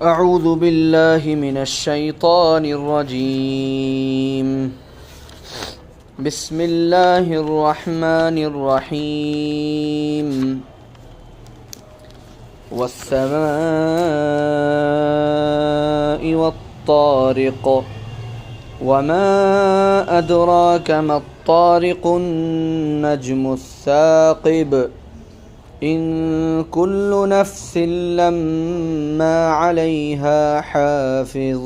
اعوذ باللہ من الشیطان الرجیم بسم اللہ الرحمن الرحیم والسماء والطارق وما أدراك ما الطارق النجم الثاقب إن كل نفس لما عليها حافظ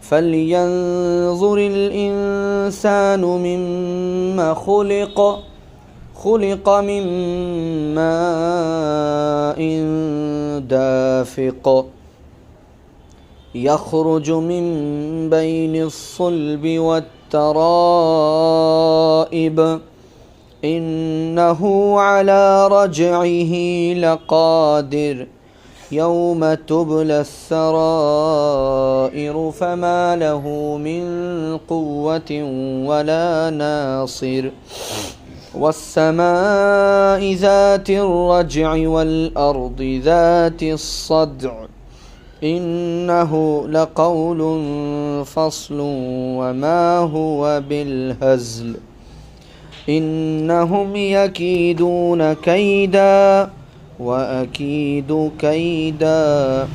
فلينظر الإنسان مما خلق من ماء دافق يخرج من بين الصلب والترائب إنه على رجعه لقادر يوم تبلى السرائر فما له من قوة ولا ناصر والسماء ذات الرجع والأرض ذات الصدع إنه لقول فصل وما هو بالهزل إنهم يكيدون كيدا وأكيد كيدا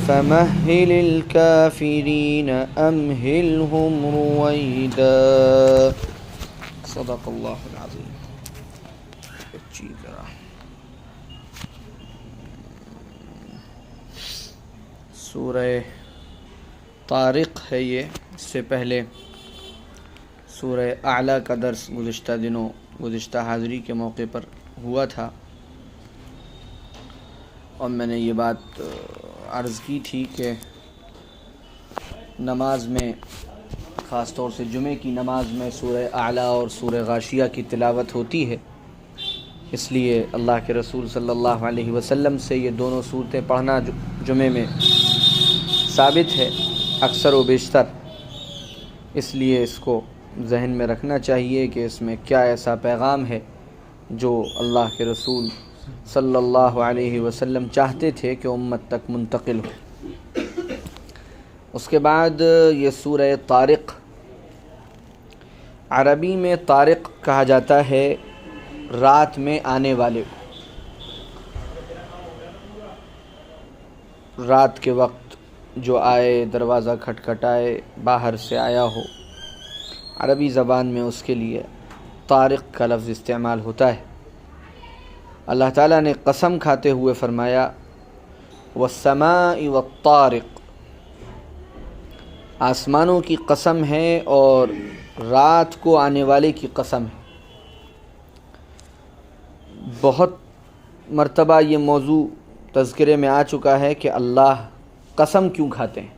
فمهل الكافرين أمهلهم رويدا صدق الله العظيم. سورہ طارق ہے یہ. اس سے پہلے سورہ اعلیٰ کا درس گزشتہ دنوں گزشتہ حاضری کے موقع پر ہوا تھا، اور میں نے یہ بات عرض کی تھی کہ نماز میں، خاص طور سے جمعے کی نماز میں، سورہ اعلیٰ اور سورہ غاشیہ کی تلاوت ہوتی ہے. اس لیے اللہ کے رسول صلی اللہ علیہ وسلم سے یہ دونوں صورتیں پڑھنا جمعے میں ثابت ہے اکثر و بیشتر. اس لیے اس کو ذہن میں رکھنا چاہیے کہ اس میں کیا ایسا پیغام ہے جو اللہ کے رسول صلی اللہ علیہ وسلم چاہتے تھے کہ امت تک منتقل ہو. اس کے بعد یہ سورہ طارق. عربی میں طارق کہا جاتا ہے رات میں آنے والے کو. رات کے وقت جو آئے، دروازہ کھٹکھٹائے، باہر سے آیا ہو، عربی زبان میں اس کے لیے طارق کا لفظ استعمال ہوتا ہے. اللہ تعالیٰ نے قسم کھاتے ہوئے فرمایا والسماء والطارق، آسمانوں کی قسم ہے اور رات کو آنے والے کی قسم ہے. بہت مرتبہ یہ موضوع تذکرے میں آ چکا ہے کہ اللہ قسم کیوں کھاتے ہیں.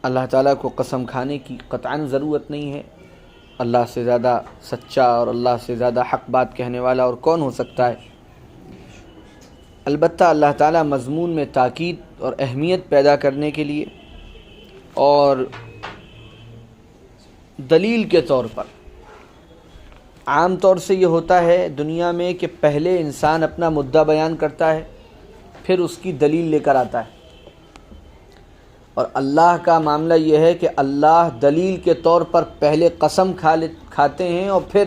اللہ تعالیٰ کو قسم کھانے کی قطعاً ضرورت نہیں ہے. اللہ سے زیادہ سچا اور اللہ سے زیادہ حق بات کہنے والا اور کون ہو سکتا ہے. البتہ اللہ تعالیٰ مضمون میں تاکید اور اہمیت پیدا کرنے کے لیے اور دلیل کے طور پر، عام طور سے یہ ہوتا ہے دنیا میں کہ پہلے انسان اپنا مدعا بیان کرتا ہے، پھر اس کی دلیل لے کر آتا ہے. اور اللہ کا معاملہ یہ ہے کہ اللہ دلیل کے طور پر پہلے قسم کھاتے ہیں اور پھر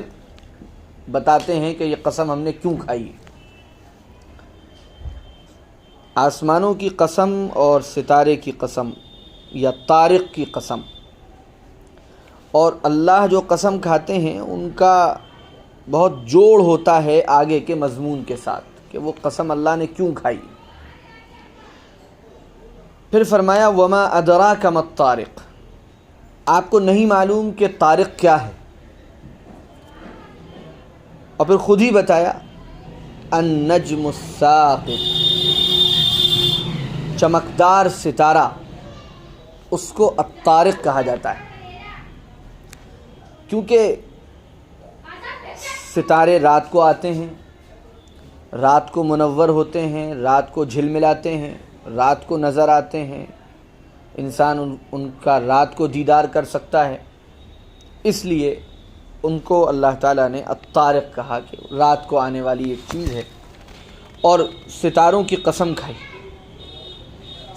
بتاتے ہیں کہ یہ قسم ہم نے کیوں کھائی. آسمانوں کی قسم اور ستارے کی قسم یا طارق کی قسم، اور اللہ جو قسم کھاتے ہیں ان کا بہت جوڑ ہوتا ہے آگے کے مضمون کے ساتھ کہ وہ قسم اللہ نے کیوں کھائی. پھر فرمایا وما ادراک ما الطارق، آپ کو نہیں معلوم کہ طارق کیا ہے. اور پھر خود ہی بتایا النجم الثاقب، چمکدار ستارہ، اس کو الطارق کہا جاتا ہے. کیونکہ ستارے رات کو آتے ہیں، رات کو منور ہوتے ہیں، رات کو جھلملاتے ہیں، رات کو نظر آتے ہیں، انسان ان کا رات کو دیدار کر سکتا ہے. اس لیے ان کو اللہ تعالیٰ نے الطارق کہا کہ رات کو آنے والی ایک چیز ہے. اور ستاروں کی قسم کھائی۔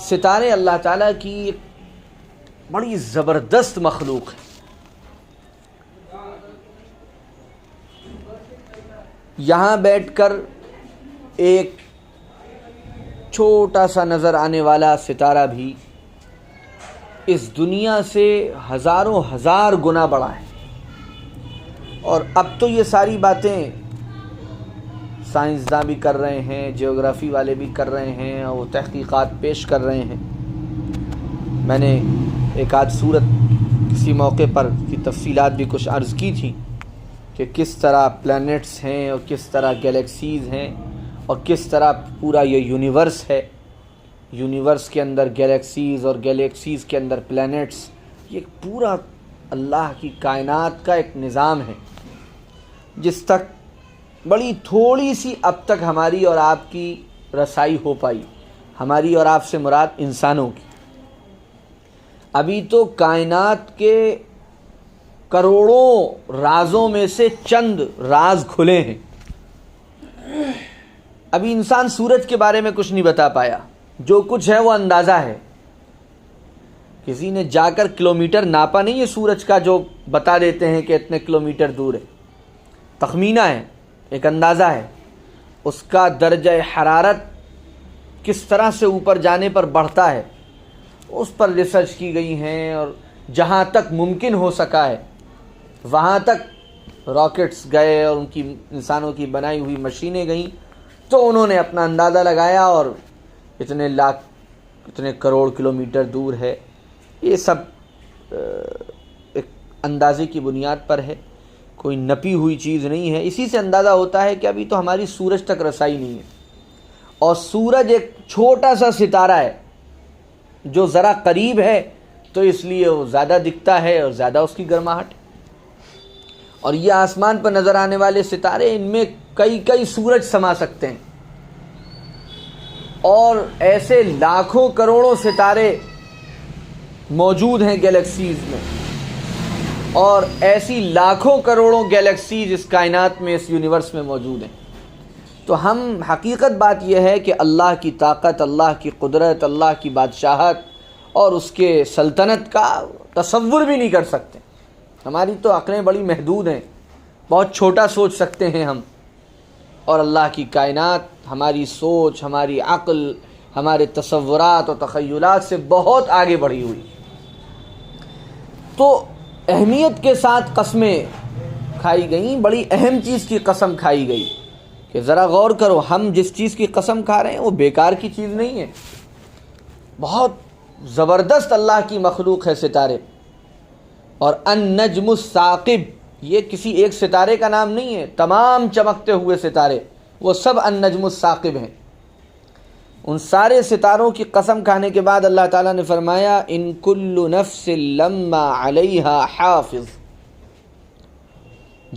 ستارے اللہ تعالیٰ کی ایک بڑی زبردست مخلوق ہے۔ یہاں بیٹھ کر ایک چھوٹا سا نظر آنے والا ستارہ بھی اس دنیا سے ہزاروں ہزار گنا بڑا ہے، اور اب تو یہ ساری باتیں سائنسداں بھی کر رہے ہیں، جیوگرافی والے بھی کر رہے ہیں، اور وہ تحقیقات پیش کر رہے ہیں۔ میں نے ایک آدھ صورت کسی موقع پر کی تفصیلات بھی کچھ عرض کی تھی کہ کس طرح پلانٹس ہیں اور کس طرح گیلیکسیز ہیں اور کس طرح پورا یہ یونیورس ہے، یونیورس کے اندر گیلیکسیز اور گیلیکسیز کے اندر پلانٹس، یہ پورا اللہ کی کائنات کا ایک نظام ہے جس تک بڑی تھوڑی سی اب تک ہماری اور آپ کی رسائی ہو پائی، ہماری اور آپ سے مراد انسانوں کی۔ ابھی تو کائنات کے کروڑوں رازوں میں سے چند راز کھلے ہیں۔ ابھی انسان سورج کے بارے میں کچھ نہیں بتا پایا، جو کچھ ہے وہ اندازہ ہے۔ کسی نے جا کر کلومیٹر ناپا نہیں ہے سورج کا، جو بتا دیتے ہیں کہ اتنے کلومیٹر دور ہے، تخمینہ ہے، ایک اندازہ ہے۔ اس کا درجہ حرارت کس طرح سے اوپر جانے پر بڑھتا ہے، اس پر ریسرچ کی گئی ہیں، اور جہاں تک ممکن ہو سکا ہے وہاں تک راکٹس گئے اور ان کی انسانوں کی بنائی ہوئی مشینیں گئیں، تو انہوں نے اپنا اندازہ لگایا اور اتنے لاکھ اتنے کروڑ کلومیٹر دور ہے۔ یہ سب ایک اندازے کی بنیاد پر ہے، کوئی نپی ہوئی چیز نہیں ہے۔ اسی سے اندازہ ہوتا ہے کہ ابھی تو ہماری سورج تک رسائی نہیں ہے، اور سورج ایک چھوٹا سا ستارہ ہے جو ذرا قریب ہے، تو اس لیے وہ زیادہ دکھتا ہے اور زیادہ اس کی گرماہٹ۔ اور یہ آسمان پر نظر آنے والے ستارے، ان میں کئی کئی سورج سما سکتے ہیں، اور ایسے لاکھوں کروڑوں ستارے موجود ہیں گیلیکسیز میں، اور ایسی لاکھوں کروڑوں گیلیکسیز اس کائنات میں، اس یونیورس میں موجود ہیں۔ تو ہم حقیقت بات یہ ہے کہ اللہ کی طاقت، اللہ کی قدرت، اللہ کی بادشاہت اور اس کے سلطنت کا تصور بھی نہیں کر سکتے۔ ہماری تو عقلیں بڑی محدود ہیں، بہت چھوٹا سوچ سکتے ہیں ہم، اور اللہ کی کائنات ہماری سوچ، ہماری عقل، ہمارے تصورات اور تخیلات سے بہت آگے بڑھی ہوئی۔ تو اہمیت کے ساتھ قسمیں کھائی گئیں، بڑی اہم چیز کی قسم کھائی گئی کہ ذرا غور کرو، ہم جس چیز کی قسم کھا رہے ہیں وہ بیکار کی چیز نہیں ہے، بہت زبردست اللہ کی مخلوق ہے ستارے۔ اور النجم الثاقب، یہ کسی ایک ستارے کا نام نہیں ہے، تمام چمکتے ہوئے ستارے وہ سب النجم الثاقب ہیں۔ ان سارے ستاروں کی قسم کھانے کے بعد اللہ تعالیٰ نے فرمایا ان کل نفس لما علیہا حافظ،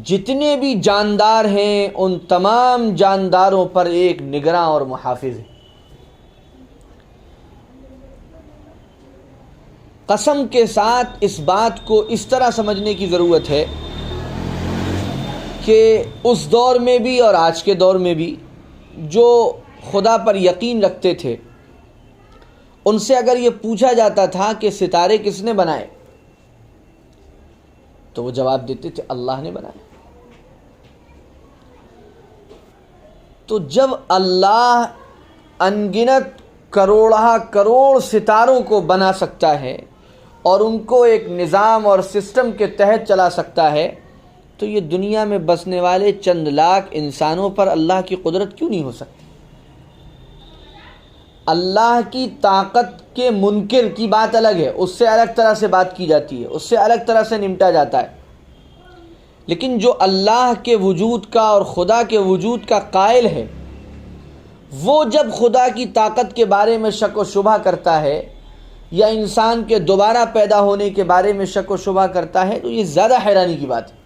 جتنے بھی جاندار ہیں ان تمام جانداروں پر ایک نگراں اور محافظ ہے۔ قسم کے ساتھ اس بات کو اس طرح سمجھنے کی ضرورت ہے کہ اس دور میں بھی اور آج کے دور میں بھی جو خدا پر یقین رکھتے تھے، ان سے اگر یہ پوچھا جاتا تھا کہ ستارے کس نے بنائے، تو وہ جواب دیتے تھے اللہ نے بنائے۔ تو جب اللہ انگنت کروڑہ کروڑ ستاروں کو بنا سکتا ہے اور ان کو ایک نظام اور سسٹم کے تحت چلا سکتا ہے، تو یہ دنیا میں بسنے والے چند لاکھ انسانوں پر اللہ کی قدرت کیوں نہیں ہو سکتی؟ اللہ کی طاقت کے منکر کی بات الگ ہے، اس سے الگ طرح سے بات کی جاتی ہے، اس سے الگ طرح سے نمٹا جاتا ہے۔ لیکن جو اللہ کے وجود کا اور خدا کے وجود کا قائل ہے، وہ جب خدا کی طاقت کے بارے میں شک و شبہ کرتا ہے یا انسان کے دوبارہ پیدا ہونے کے بارے میں شک و شبہ کرتا ہے، تو یہ زیادہ حیرانی کی بات ہے۔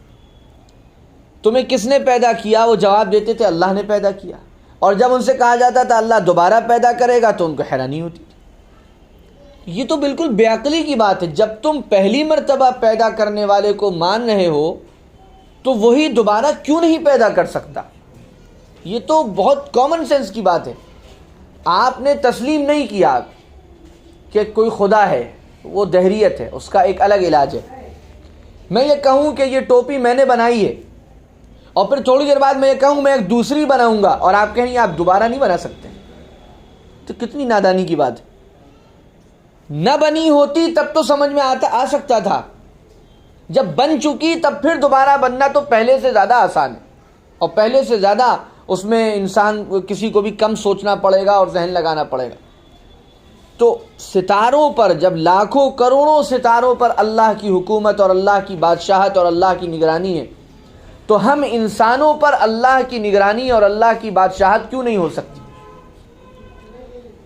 تمہیں کس نے پیدا کیا؟ وہ جواب دیتے تھے اللہ نے پیدا کیا۔ اور جب ان سے کہا جاتا تھا اللہ دوبارہ پیدا کرے گا تو ان کو حیرانی ہوتی تھی۔ یہ تو بالکل بے عقلی کی بات ہے۔ جب تم پہلی مرتبہ پیدا کرنے والے کو مان رہے ہو تو وہی دوبارہ کیوں نہیں پیدا کر سکتا؟ یہ تو بہت کامن سینس کی بات ہے. آپ نے تسلیم نہیں کیا کہ کوئی خدا ہے، وہ دہریت ہے، اس کا ایک الگ علاج ہے. میں یہ کہوں کہ یہ ٹوپی میں نے بنائی ہے اور پھر تھوڑی دیر بعد میں یہ کہوں میں ایک دوسری بناؤں گا اور آپ کہیں آپ دوبارہ نہیں بنا سکتے، تو کتنی نادانی کی بات ہے. نہ بنی ہوتی تب تو سمجھ میں آ سکتا تھا، جب بن چکی تب پھر دوبارہ بننا تو پہلے سے زیادہ آسان ہے، اور پہلے سے زیادہ اس میں انسان کسی کو بھی کم سوچنا پڑے گا اور ذہن لگانا پڑے گا. تو ستاروں پر جب لاکھوں کروڑوں ستاروں پر اللہ کی حکومت اور اللہ کی بادشاہت اور اللہ کی نگرانی ہے، تو ہم انسانوں پر اللہ کی نگرانی اور اللہ کی بادشاہت کیوں نہیں ہو سکتی؟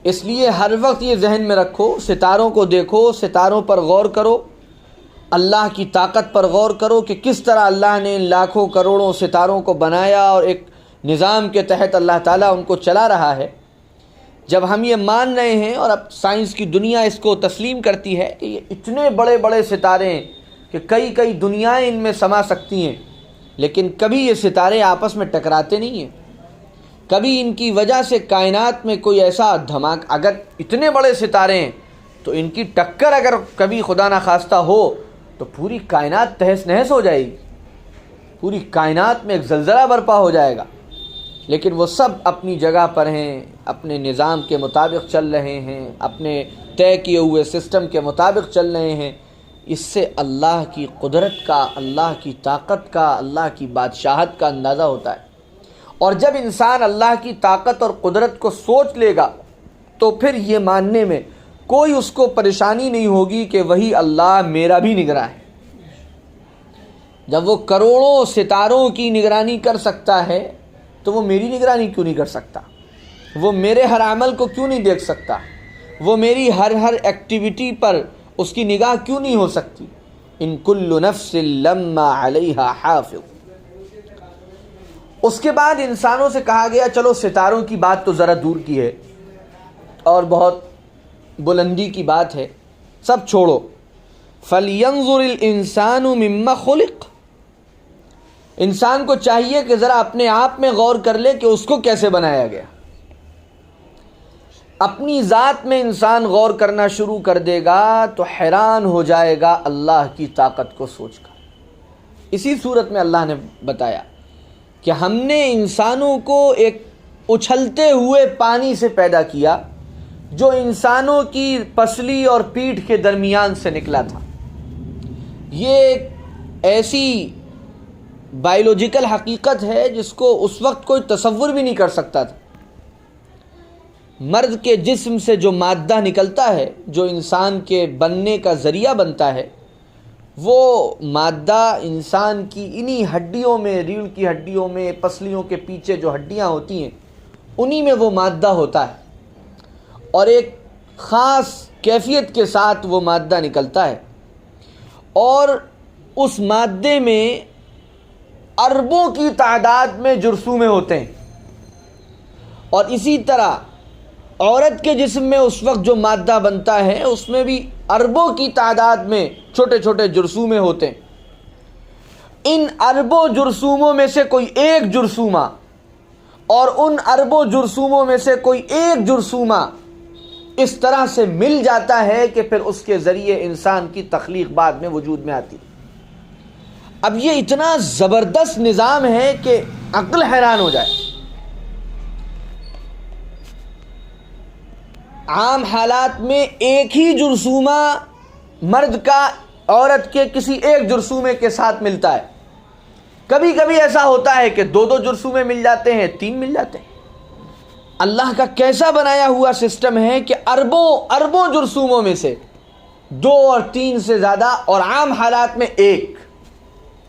اس لیے ہر وقت یہ ذہن میں رکھو، ستاروں کو دیکھو، ستاروں پر غور کرو، اللہ کی طاقت پر غور کرو کہ کس طرح اللہ نے ان لاکھوں کروڑوں ستاروں کو بنایا اور ایک نظام کے تحت اللہ تعالیٰ ان کو چلا رہا ہے. جب ہم یہ مان رہے ہیں اور اب سائنس کی دنیا اس کو تسلیم کرتی ہے کہ یہ اتنے بڑے بڑے ستارے ہیں کہ کئی کئی دنیایں ان میں سما سکتی ہیں، لیکن کبھی یہ ستارے آپس میں ٹکراتے نہیں ہیں، کبھی ان کی وجہ سے کائنات میں کوئی ایسا دھماکہ، اگر اتنے بڑے ستارے ہیں تو ان کی ٹکر اگر کبھی خدا نخواستہ ہو تو پوری کائنات تہس نہس ہو جائے گی، پوری کائنات میں ایک زلزلہ برپا ہو جائے گا. لیکن وہ سب اپنی جگہ پر ہیں، اپنے نظام کے مطابق چل رہے ہیں، اپنے طے کیے ہوئے سسٹم کے مطابق چل رہے ہیں. اس سے اللہ کی قدرت کا، اللہ کی طاقت کا، اللہ کی بادشاہت کا اندازہ ہوتا ہے. اور جب انسان اللہ کی طاقت اور قدرت کو سوچ لے گا تو پھر یہ ماننے میں کوئی اس کو پریشانی نہیں ہوگی کہ وہی اللہ میرا بھی نگراں ہے. جب وہ کروڑوں ستاروں کی نگرانی کر سکتا ہے تو وہ میری نگرانی کیوں نہیں کر سکتا؟ وہ میرے ہر عمل کو کیوں نہیں دیکھ سکتا؟ وہ میری ہر ایکٹیویٹی پر اس کی نگاہ کیوں نہیں ہو سکتی؟ ان کل نفس لما علیہا حافظ. اس کے بعد انسانوں سے کہا گیا چلو ستاروں کی بات تو ذرا دور کی ہے اور بہت بلندی کی بات ہے، سب چھوڑو. فَلْيَنظُرِ الْإِنسَانُ مِمَّا خُلِقَ. انسان کو چاہیے کہ ذرا اپنے آپ میں غور کر لے کہ اس کو کیسے بنایا گیا. اپنی ذات میں انسان غور کرنا شروع کر دے گا تو حیران ہو جائے گا اللہ کی طاقت کو سوچ کر. اسی صورت میں اللہ نے بتایا کہ ہم نے انسانوں کو ایک اچھلتے ہوئے پانی سے پیدا کیا جو انسانوں کی پسلی اور پیٹھ کے درمیان سے نکلا تھا. یہ ایک ایسی بائیولوجیکل حقیقت ہے جس کو اس وقت کوئی تصور بھی نہیں کر سکتا تھا. مرد کے جسم سے جو مادہ نکلتا ہے، جو انسان کے بننے کا ذریعہ بنتا ہے، وہ مادہ انسان کی انہی ہڈیوں میں، ریڑھ کی ہڈیوں میں، پسلیوں کے پیچھے جو ہڈیاں ہوتی ہیں انہی میں وہ مادہ ہوتا ہے، اور ایک خاص کیفیت کے ساتھ وہ مادہ نکلتا ہے، اور اس مادے میں اربوں کی تعداد میں جرثومے ہوتے ہیں. اور اسی طرح عورت کے جسم میں اس وقت جو مادہ بنتا ہے اس میں بھی اربوں کی تعداد میں چھوٹے چھوٹے جرثومے ہوتے ہیں. ان اربوں جرثوموں میں سے کوئی ایک جرثومہ اور ان اربوں جرثوموں میں سے کوئی ایک جرثومہ اس طرح سے مل جاتا ہے کہ پھر اس کے ذریعے انسان کی تخلیق بعد میں وجود میں آتی. اب یہ اتنا زبردست نظام ہے کہ عقل حیران ہو جائے. عام حالات میں ایک ہی جرثومہ مرد کا عورت کے کسی ایک جرثومے کے ساتھ ملتا ہے. کبھی کبھی ایسا ہوتا ہے کہ دو جرثومے مل جاتے ہیں، 3 مل جاتے ہیں. اللہ کا کیسا بنایا ہوا سسٹم ہے کہ اربوں جرثوموں میں سے 2 اور 3 سے زیادہ، اور عام حالات میں 1.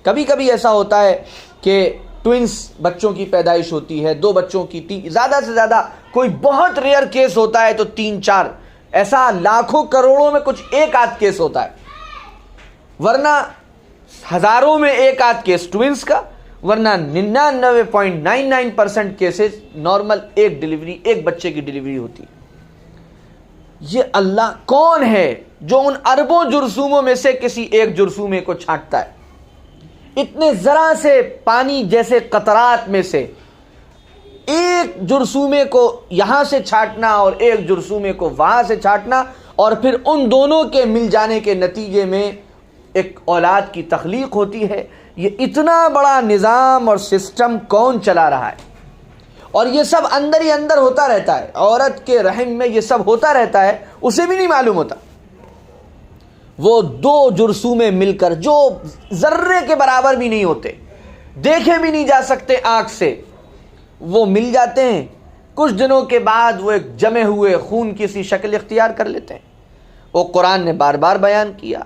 کبھی کبھی ایسا ہوتا ہے کہ ٹوئنس بچوں کی پیدائش ہوتی ہے، 2 بچوں کی، 3، زیادہ سے زیادہ کوئی بہت ریئر کیس ہوتا ہے تو 3-4. ایسا لاکھوں کروڑوں میں کچھ ایک آدھ کیس ہوتا ہے، ورنہ ہزاروں میں ایک آدھ کیس ٹوئنس کا، ورنہ 99.99% کیسز نارمل ایک بچے کی ڈیلیوری ہوتی ہے. یہ اللہ کون ہے جو ان اربوں جرثوموں میں سے کسی ایک جرثومے کو چھانٹتا ہے؟ اتنے ذرا سے پانی جیسے قطرات میں سے ایک جرثومے کو یہاں سے چھانٹنا اور ایک جرثومے کو وہاں سے چھانٹنا، اور پھر ان دونوں کے مل جانے کے نتیجے میں ایک اولاد کی تخلیق ہوتی ہے۔ یہ اتنا بڑا نظام اور سسٹم کون چلا رہا ہے؟ اور یہ سب اندر ہی اندر ہوتا رہتا ہے، عورت کے رحم میں یہ سب ہوتا رہتا ہے، اسے بھی نہیں معلوم ہوتا۔ وہ دو جرثومے مل کر جو ذرے کے برابر بھی نہیں ہوتے، دیکھے بھی نہیں جا سکتے آنکھ سے، وہ مل جاتے ہیں، کچھ دنوں کے بعد وہ ایک جمے ہوئے خون کی سی شکل اختیار کر لیتے ہیں۔ وہ قرآن نے بار بار بیان کیا۔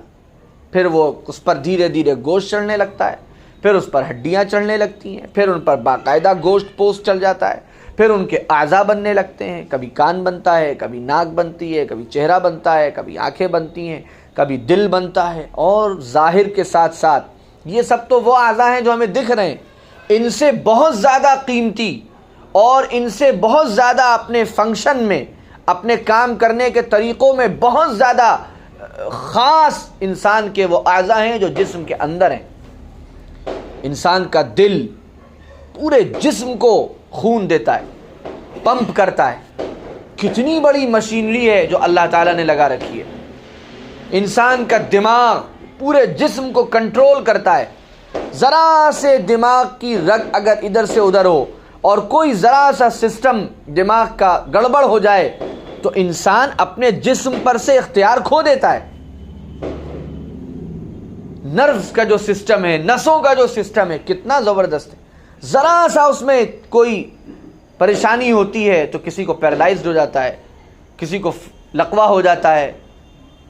پھر وہ اس پر دھیرے دھیرے گوشت چڑھنے لگتا ہے، پھر اس پر ہڈیاں چڑھنے لگتی ہیں، پھر ان پر باقاعدہ گوشت پوست چل جاتا ہے، پھر ان کے اعضاء بننے لگتے ہیں، کبھی کان بنتا ہے، کبھی ناک بنتی ہے، کبھی چہرہ بنتا ہے، کبھی آنکھیں بنتی ہیں، کبھی دل بنتا ہے۔ اور ظاہر کے ساتھ ساتھ یہ سب تو وہ اعضاء ہیں جو ہمیں دکھ رہے ہیں، ان سے بہت زیادہ قیمتی اور ان سے بہت زیادہ اپنے فنکشن میں، اپنے کام کرنے کے طریقوں میں بہت زیادہ خاص انسان کے وہ اعضاء ہیں جو جسم کے اندر ہیں۔ انسان کا دل پورے جسم کو خون دیتا ہے، پمپ کرتا ہے۔ کتنی بڑی مشینری ہے جو اللہ تعالیٰ نے لگا رکھی ہے۔ انسان کا دماغ پورے جسم کو کنٹرول کرتا ہے۔ ذرا سے دماغ کی رگ اگر ادھر سے ادھر ہو اور کوئی ذرا سا سسٹم دماغ کا گڑبڑ ہو جائے تو انسان اپنے جسم پر سے اختیار کھو دیتا ہے۔ نروز کا جو سسٹم ہے، نسوں کا جو سسٹم ہے، کتنا زبردست ہے۔ ذرا سا اس میں کوئی پریشانی ہوتی ہے تو کسی کو پیرالائزڈ ہو جاتا ہے، کسی کو لقوہ ہو جاتا ہے،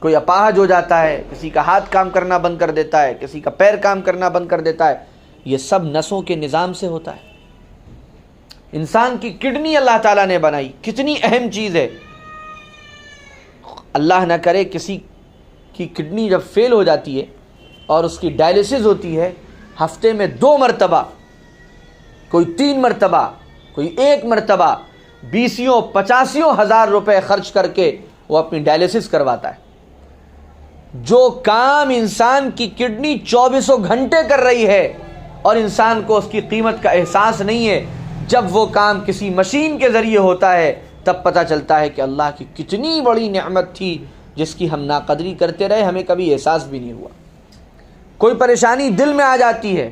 کوئی اپاہج ہو جاتا ہے، کسی کا ہاتھ کام کرنا بند کر دیتا ہے، کسی کا پیر کام کرنا بند کر دیتا ہے۔ یہ سب نسوں کے نظام سے ہوتا ہے۔ انسان کی کڈنی اللہ تعالیٰ نے بنائی، کتنی اہم چیز ہے۔ اللہ نہ کرے کسی کی کڈنی جب فیل ہو جاتی ہے اور اس کی ڈائلیسس ہوتی ہے، ہفتے میں 2 مرتبہ، کوئی 3 مرتبہ، کوئی 1 مرتبہ 20-50 ہزار روپے خرچ کر کے وہ اپنی ڈائلیسس کرواتا ہے۔ جو کام انسان کی کڈنی 24 گھنٹے کر رہی ہے اور انسان کو اس کی قیمت کا احساس نہیں ہے، جب وہ کام کسی مشین کے ذریعے ہوتا ہے تب پتہ چلتا ہے کہ اللہ کی کتنی بڑی نعمت تھی جس کی ہم ناقدری کرتے رہے، ہمیں کبھی احساس بھی نہیں ہوا۔ کوئی پریشانی دل میں آ جاتی ہے،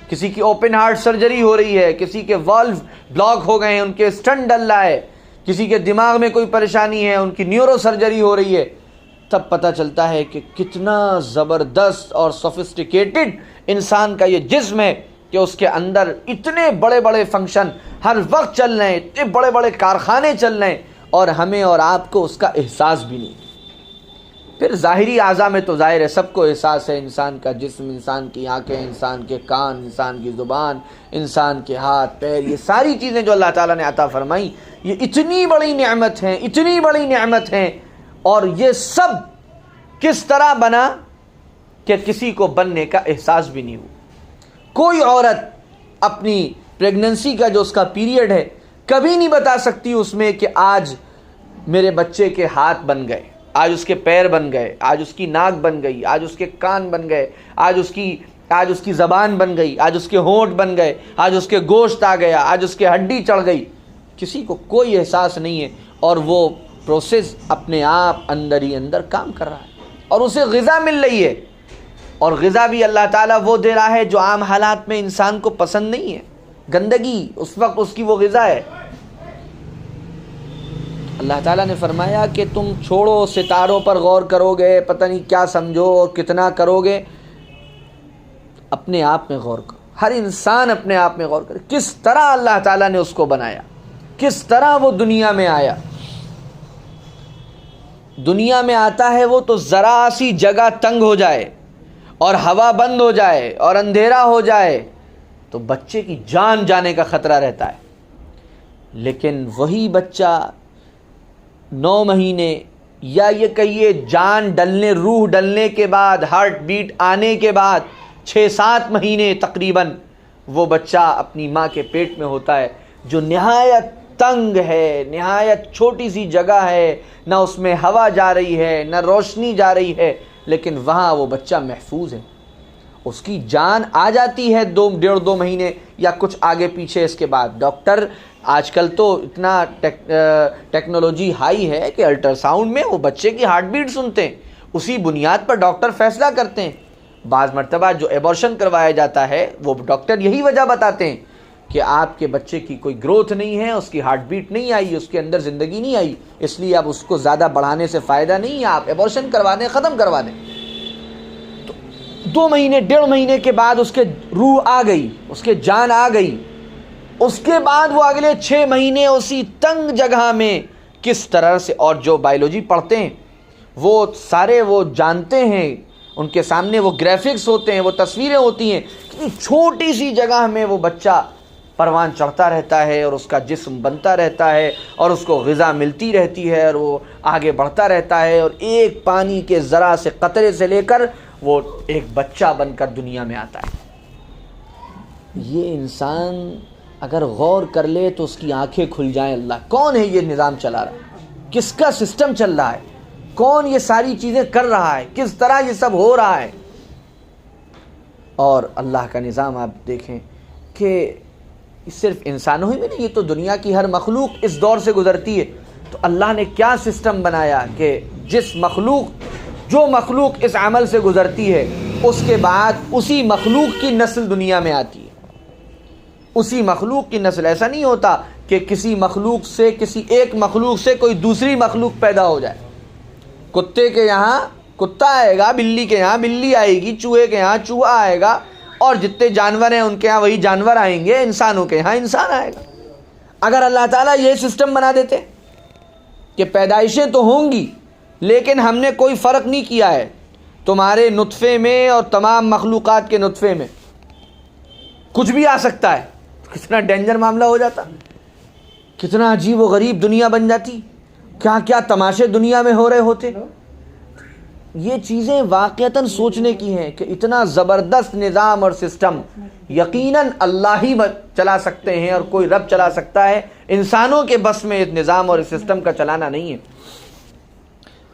کسی کی اوپن ہارٹ سرجری ہو رہی ہے، کسی کے والو بلاک ہو گئے ہیں، ان کے اسٹنٹ ڈل رہا ہے، کسی کے دماغ میں کوئی پریشانی ہے، ان کی نیورو سرجری ہو رہی ہے، تب پتہ چلتا ہے کہ کتنا زبردست اور سوفسٹیکیٹڈ انسان کا یہ جسم ہے کہ اس کے اندر اتنے بڑے بڑے فنکشن ہر وقت چل رہے ہیں، اتنے بڑے بڑے کارخانے چل رہے ہیں، اور ہمیں اور آپ کو اس کا احساس بھی نہیں۔ پھر ظاہری اعضاء میں تو ظاہر ہے سب کو احساس ہے، انسان کا جسم، انسان کی آنکھیں، انسان کے کان، انسان کی زبان، انسان کے ہاتھ پیر، یہ ساری چیزیں جو اللہ تعالیٰ نے عطا فرمائی، یہ اتنی بڑی نعمت ہیں، اتنی بڑی نعمت ہیں۔ اور یہ سب کس طرح بنا کہ کسی کو بننے کا احساس بھی نہیں ہوا۔ کوئی عورت اپنی پریگننسی کا جو اس کا پیریڈ ہے کبھی نہیں بتا سکتی اس میں کہ آج میرے بچے کے ہاتھ بن گئے، آج اس کے پیر بن گئے، آج اس کی ناک بن گئی، آج اس کے کان بن گئے، آج اس کی زبان بن گئی، آج اس کے ہونٹ بن گئے، آج اس کے گوشت آ گیا، آج اس کے ہڈی چڑھ گئی۔ کسی کو کوئی احساس نہیں ہے، اور وہ پروسیس اپنے آپ اندر ہی اندر کام کر رہا ہے، اور اسے غذا مل رہی ہے، اور غذا بھی اللہ تعالیٰ وہ دے رہا ہے جو عام حالات میں انسان کو پسند نہیں ہے۔ گندگی اس وقت اس کی وہ غذا ہے۔ اللہ تعالیٰ نے فرمایا کہ تم چھوڑو، ستاروں پر غور کرو گے، پتہ نہیں کیا سمجھو اور کتنا کرو گے، اپنے آپ میں غور کرو۔ ہر انسان اپنے آپ میں غور کرے، کس طرح اللہ تعالیٰ نے اس کو بنایا، کس طرح وہ دنیا میں آیا۔ دنیا میں آتا ہے وہ تو ذرا سی جگہ تنگ ہو جائے اور ہوا بند ہو جائے اور اندھیرا ہو جائے تو بچے کی جان جانے کا خطرہ رہتا ہے، لیکن وہی بچہ 9 مہینے یا یہ کہیے جان ڈلنے، روح ڈلنے کے بعد، ہارٹ بیٹ آنے کے بعد 6-7 مہینے تقریباً وہ بچہ اپنی ماں کے پیٹ میں ہوتا ہے، جو نہایت تنگ ہے، نہایت چھوٹی سی جگہ ہے، نہ اس میں ہوا جا رہی ہے، نہ روشنی جا رہی ہے، لیکن وہاں وہ بچہ محفوظ ہے۔ اس کی جان آ جاتی ہے 1.5-2 مہینے یا کچھ آگے پیچھے اس کے بعد. ڈاکٹر آج کل تو اتنا ٹیکنالوجی ہائی ہے کہ الٹرا ساؤنڈ میں وہ بچے کی ہارٹ بیٹ سنتے ہیں, اسی بنیاد پر ڈاکٹر فیصلہ کرتے ہیں. بعض مرتبہ جو ایبورشن کروایا جاتا ہے وہ ڈاکٹر یہی وجہ بتاتے ہیں کہ آپ کے بچے کی کوئی گروتھ نہیں ہے, اس کی ہارٹ بیٹ نہیں آئی, اس کے اندر زندگی نہیں آئی, اس لیے اب اس کو زیادہ بڑھانے سے فائدہ نہیں ہے, آپ ایبورشن کروا دیں, ختم کروا دیں. تو 2 مہینے 1.5 مہینے کے بعد اس کے روح آ گئی, اس کے جان آ گئی, اس کے بعد وہ اگلے 6 مہینے اسی تنگ جگہ میں کس طرح سے, اور جو بائیولوجی پڑھتے ہیں وہ سارے وہ جانتے ہیں, ان کے سامنے وہ گرافکس ہوتے ہیں, وہ تصویریں ہوتی ہیں, کتنی چھوٹی سی جگہ میں وہ بچہ پروان چڑھتا رہتا ہے اور اس کا جسم بنتا رہتا ہے اور اس کو غذا ملتی رہتی ہے اور وہ آگے بڑھتا رہتا ہے, اور ایک پانی کے ذرا سے قطرے سے لے کر وہ ایک بچہ بن کر دنیا میں آتا ہے. یہ انسان اگر غور کر لے تو اس کی آنکھیں کھل جائیں. اللہ کون ہے یہ نظام چلا رہا ہے, کس کا سسٹم چل رہا ہے, کون یہ ساری چیزیں کر رہا ہے, کس طرح یہ سب ہو رہا ہے. اور اللہ کا نظام آپ دیکھیں کہ صرف انسانوں ہی میں نہیں, یہ تو دنیا کی ہر مخلوق اس دور سے گزرتی ہے. تو اللہ نے کیا سسٹم بنایا کہ جو مخلوق اس عمل سے گزرتی ہے اس کے بعد اسی مخلوق کی نسل دنیا میں آتی ہے. اسی مخلوق کی نسل, ایسا نہیں ہوتا کہ کسی ایک مخلوق سے کوئی دوسری مخلوق پیدا ہو جائے. کتے کے یہاں کتا آئے گا, بلی کے یہاں بلی آئے گی, چوہے کے یہاں چوہا آئے گا, اور جتنے جانور ہیں ان کے یہاں وہی جانور آئیں گے, انسانوں کے یہاں انسان آئے گا. اگر اللہ تعالیٰ یہ سسٹم بنا دیتے کہ پیدائشیں تو ہوں گی لیکن ہم نے کوئی فرق نہیں کیا ہے, تمہارے نطفے میں اور تمام مخلوقات کے نطفے میں کچھ بھی آ سکتا ہے, کتنا ڈینجر معاملہ ہو جاتا, کتنا عجیب و غریب دنیا بن جاتی, کیا کیا تماشے دنیا میں ہو رہے ہوتے. یہ چیزیں واقعتاً سوچنے کی ہیں کہ اتنا زبردست نظام اور سسٹم یقیناً اللہ ہی چلا سکتے ہیں اور کوئی رب چلا سکتا ہے, انسانوں کے بس میں اس نظام اور اس سسٹم کا چلانا نہیں ہے.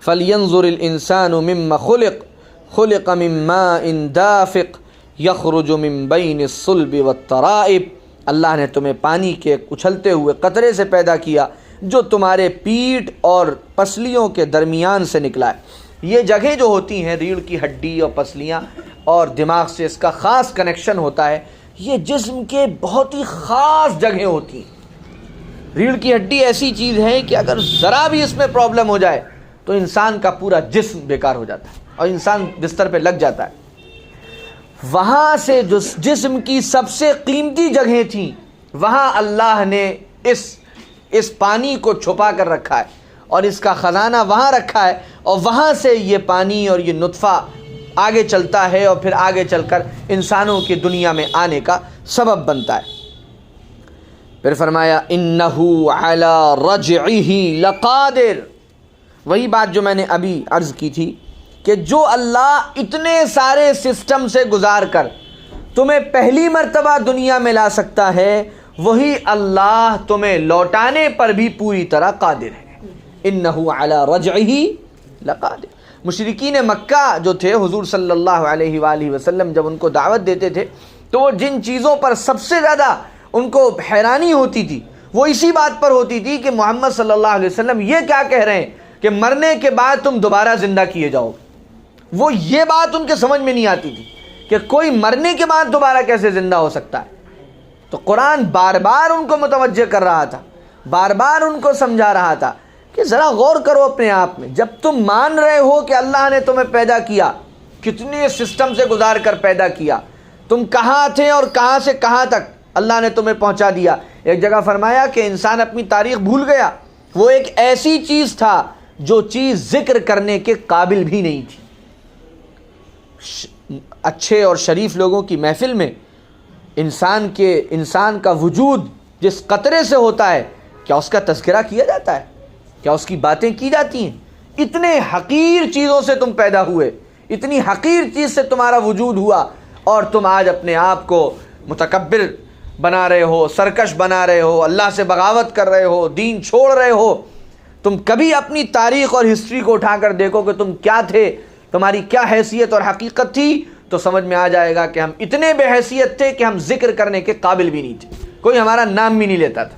فَلْيَنْظُرِ الْإِنسَانُ مِمَّ خُلِقَ مِن مَّاءٍ دَافِقٍ يَخْرُجُ مِن بَيْنِ الصُّلْبِ وَالتَّرَائِبِ. اللہ نے تمہیں پانی کے اچھلتے ہوئے قطرے سے پیدا کیا جو تمہارے پیٹھ اور پسلیوں کے درمیان سے نکلا ہے. یہ جگہیں جو ہوتی ہیں, ریڑھ کی ہڈی اور پسلیاں اور دماغ سے اس کا خاص کنیکشن ہوتا ہے, یہ جسم کے بہت ہی خاص جگہیں ہوتی ہیں. ریڑھ کی ہڈی ایسی چیز ہے کہ اگر ذرا بھی اس میں پرابلم ہو جائے تو انسان کا پورا جسم بیکار ہو جاتا ہے اور انسان بستر پہ لگ جاتا ہے. وہاں سے جو جسم کی سب سے قیمتی جگہیں تھیں وہاں اللہ نے اس پانی کو چھپا کر رکھا ہے اور اس کا خزانہ وہاں رکھا ہے, اور وہاں سے یہ پانی اور یہ نطفہ آگے چلتا ہے اور پھر آگے چل کر انسانوں کی دنیا میں آنے کا سبب بنتا ہے. پھر فرمایا انہو علی رجعہ لقادر. وہی بات جو میں نے ابھی عرض کی تھی کہ جو اللہ اتنے سارے سسٹم سے گزار کر تمہیں پہلی مرتبہ دنیا میں لا سکتا ہے, وہی اللہ تمہیں لوٹانے پر بھی پوری طرح قادر ہے. انہو علی رجعہ لقادر. مشرکین مکہ جو تھے حضور صلی اللہ علیہ وآلہ وسلم جب ان کو دعوت دیتے تھے تو وہ جن چیزوں پر سب سے زیادہ ان کو حیرانی ہوتی تھی وہ اسی بات پر ہوتی تھی کہ محمد صلی اللہ علیہ وسلم یہ کیا کہہ رہے ہیں کہ مرنے کے بعد تم دوبارہ زندہ کیے جاؤ. وہ یہ بات ان کے سمجھ میں نہیں آتی تھی کہ کوئی مرنے کے بعد دوبارہ کیسے زندہ ہو سکتا ہے. تو قرآن بار بار ان کو متوجہ کر رہا تھا, بار بار ان کو سمجھا رہا تھا کہ ذرا غور کرو اپنے آپ میں. جب تم مان رہے ہو کہ اللہ نے تمہیں پیدا کیا, کتنے سسٹم سے گزار کر پیدا کیا, تم کہاں تھے اور کہاں سے کہاں تک اللہ نے تمہیں پہنچا دیا. ایک جگہ فرمایا کہ انسان اپنی تاریخ بھول گیا, وہ ایک ایسی چیز تھا جو چیز ذکر کرنے کے قابل بھی نہیں تھی. اچھے اور شریف لوگوں کی محفل میں انسان کا وجود جس قطرے سے ہوتا ہے, کیا اس کا تذکرہ کیا جاتا ہے؟ کیا اس کی باتیں کی جاتی ہیں؟ اتنے حقیر چیزوں سے تم پیدا ہوئے, اتنی حقیر چیز سے تمہارا وجود ہوا, اور تم آج اپنے آپ کو متکبر بنا رہے ہو, سرکش بنا رہے ہو, اللہ سے بغاوت کر رہے ہو, دین چھوڑ رہے ہو. تم کبھی اپنی تاریخ اور ہسٹری کو اٹھا کر دیکھو کہ تم کیا تھے, تمہاری کیا حیثیت اور حقیقت تھی. تو سمجھ میں آ جائے گا کہ ہم اتنے بے حیثیت تھے کہ ہم ذکر کرنے کے قابل بھی نہیں تھے، کوئی ہمارا نام بھی نہیں لیتا تھا۔